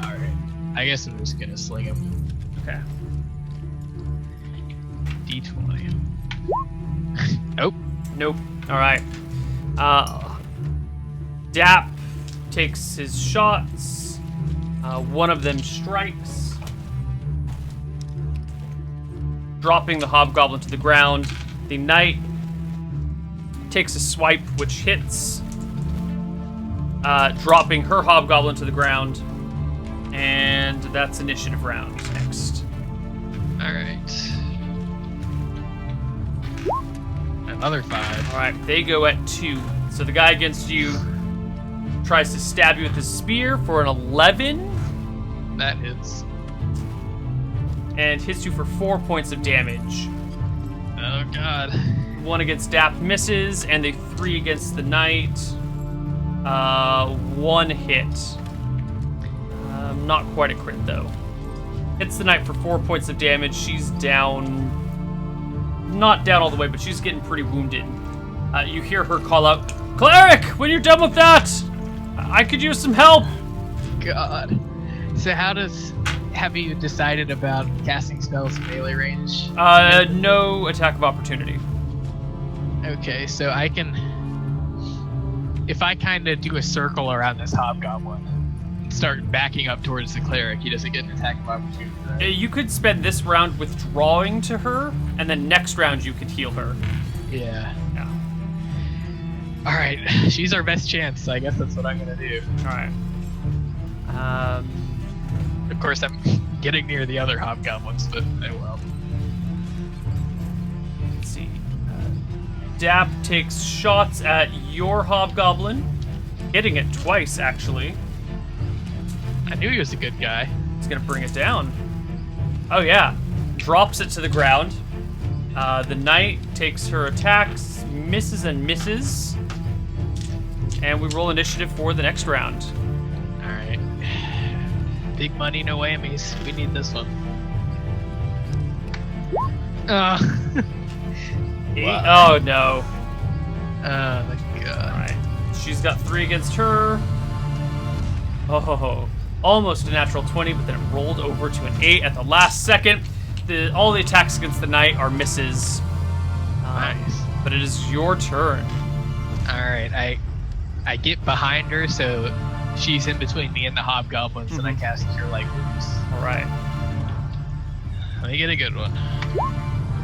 Speaker 2: Alright. I guess I'm just gonna sling him.
Speaker 1: Okay.
Speaker 2: D20. Nope.
Speaker 1: Nope. Alright. Dap takes his shots. One of them strikes, dropping the hobgoblin to the ground. The knight takes a swipe, which hits, dropping her hobgoblin to the ground. And that's initiative round next.
Speaker 2: Alright. Another 5.
Speaker 1: Alright, they go at 2. So the guy against you tries to stab you with his spear for an 11.
Speaker 2: That hits.
Speaker 1: And hits you for 4 points of damage.
Speaker 2: Oh god.
Speaker 1: 1 against Dap misses, and the 3 against the knight. 1 hit. Not quite a crit though. Hits the knight for 4 points of damage. She's down. Not down all the way, but she's getting pretty wounded. You hear her call out, "Cleric, when you're done with that, I could use some help."
Speaker 2: God. So have you decided about casting spells in melee range?
Speaker 1: No attack of opportunity.
Speaker 2: Okay, so I can, if I kind of do a circle around this hobgoblin and start backing up towards the cleric, he doesn't get an attack of opportunity, right?
Speaker 1: You could spend this round withdrawing to her, and then next round you could heal her.
Speaker 2: Yeah.
Speaker 1: Yeah.
Speaker 2: Alright, she's our best chance, so I guess that's what I'm gonna do.
Speaker 1: Alright.
Speaker 2: Of course, I'm getting near the other hobgoblins, but oh well.
Speaker 1: Let's see. Dap takes shots at your hobgoblin, hitting it twice, actually.
Speaker 2: I knew he was a good guy.
Speaker 1: He's gonna bring it down. Oh yeah. Drops it to the ground. The knight takes her attacks, misses and misses. And we roll initiative for the next round.
Speaker 2: Alright. Big money, no whammies. We need this one.
Speaker 1: Wow. Oh no.
Speaker 2: Oh my god.
Speaker 1: Alright. She's got 3 against her. Oh, almost a natural 20, but then it rolled over to an 8 at the last second. All the attacks against the knight are misses.
Speaker 2: Nice.
Speaker 1: But it is your turn.
Speaker 2: Alright, I get behind her so she's in between me and the hobgoblins, and I cast Cure Light Wounds.
Speaker 1: Alright.
Speaker 2: Let me get a good one.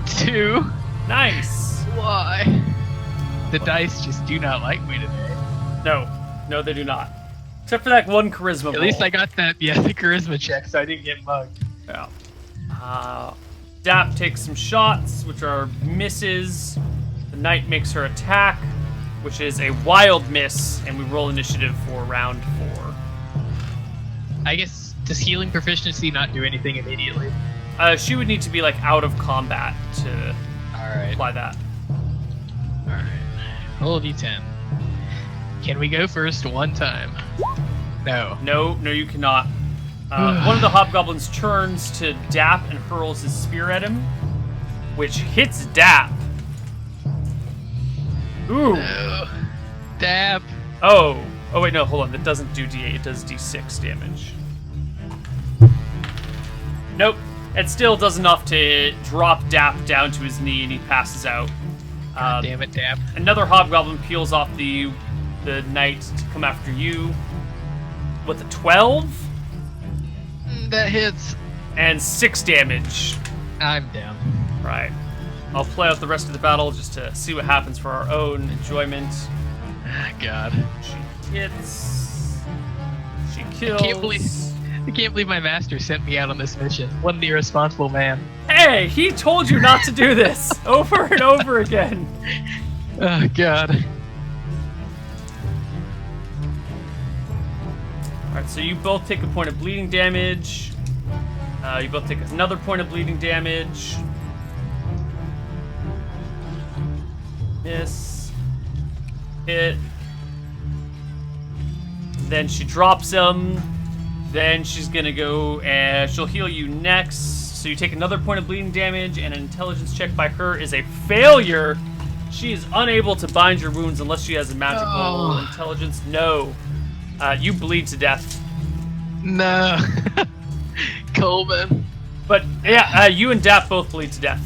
Speaker 2: 2.
Speaker 1: Nice.
Speaker 2: Why? The dice just do not like me today.
Speaker 1: No, they do not. Except for that one charisma roll.
Speaker 2: At least I got that, the charisma check, so I didn't get mugged.
Speaker 1: Yeah. Dap takes some shots, which are misses. The knight makes her attack, which is a wild miss, and we roll initiative for round 4.
Speaker 2: I guess, does healing proficiency not do anything immediately?
Speaker 1: She would need to be, like, out of combat to apply that.
Speaker 2: Alright. Roll d10. Can we go first one time? No.
Speaker 1: No, you cannot. One of the hobgoblins turns to Dap and hurls his spear at him, which hits Dap. Ooh.
Speaker 2: No. Dap.
Speaker 1: Oh wait, no, hold on. That doesn't do D8, it does D6 damage. Nope. It still does enough to drop Dap down to his knee and he passes out.
Speaker 2: God damn it, Dap.
Speaker 1: Another hobgoblin peels off the knight to come after you with a 12.
Speaker 2: That hits.
Speaker 1: And 6 damage.
Speaker 2: I'm down.
Speaker 1: Right. I'll play out the rest of the battle just to see what happens for our own enjoyment.
Speaker 2: Ah, God.
Speaker 1: She hits. She kills.
Speaker 2: I can't believe my master sent me out on this mission. What an irresponsible man.
Speaker 1: Hey, he told you not to do this over and over again.
Speaker 2: Oh, God.
Speaker 1: All Alright, so you both take a point of bleeding damage. You both take another point of bleeding damage. Miss. Hit. Then she drops him. Then she's gonna go and she'll heal you next. So you take another point of bleeding damage, and an intelligence check by her is a failure. She is unable to bind your wounds unless she has a magical intelligence. No. You bleed to death.
Speaker 2: No. Coleman.
Speaker 1: But yeah, you and Dap both bleed to death.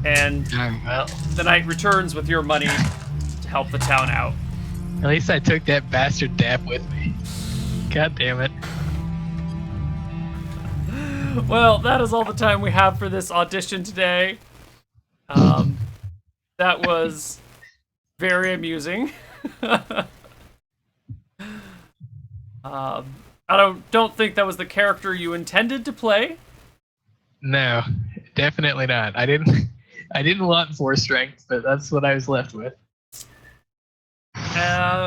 Speaker 1: And
Speaker 2: Well,
Speaker 1: the knight returns with your money to help the town out.
Speaker 2: at least I took that bastard Dap with me. God damn it.
Speaker 1: Well, that is all the time we have for this audition today. That was very amusing. I don't think that was the character you intended to play.
Speaker 2: No, definitely not. I didn't want 4 strength, but that's what I was left with.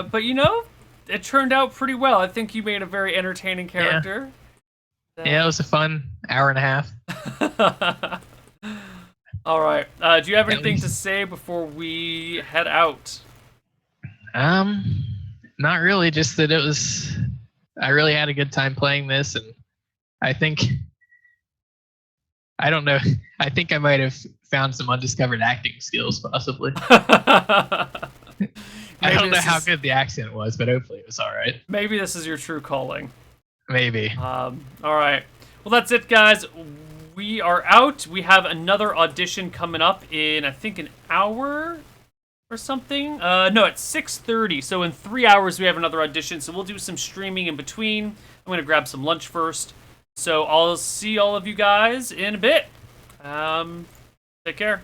Speaker 1: But you know, it turned out pretty well. I think you made a very entertaining character.
Speaker 2: Yeah, it was a fun hour and a half.
Speaker 1: All right. Do you have anything to say before we head out?
Speaker 2: Not really. Just that I really had a good time playing this, and I don't know. I think I might have found some undiscovered acting skills, possibly. I don't know how good the accent was, but hopefully it was all right.
Speaker 1: Maybe this is your true calling.
Speaker 2: Maybe.
Speaker 1: All right. Well, that's it, guys. We are out. We have another audition coming up in, I think, an hour or something. No, it's 6:30. So in 3 hours, we have another audition. So we'll do some streaming in between. I'm going to grab some lunch first. So I'll see all of you guys in a bit. Take care.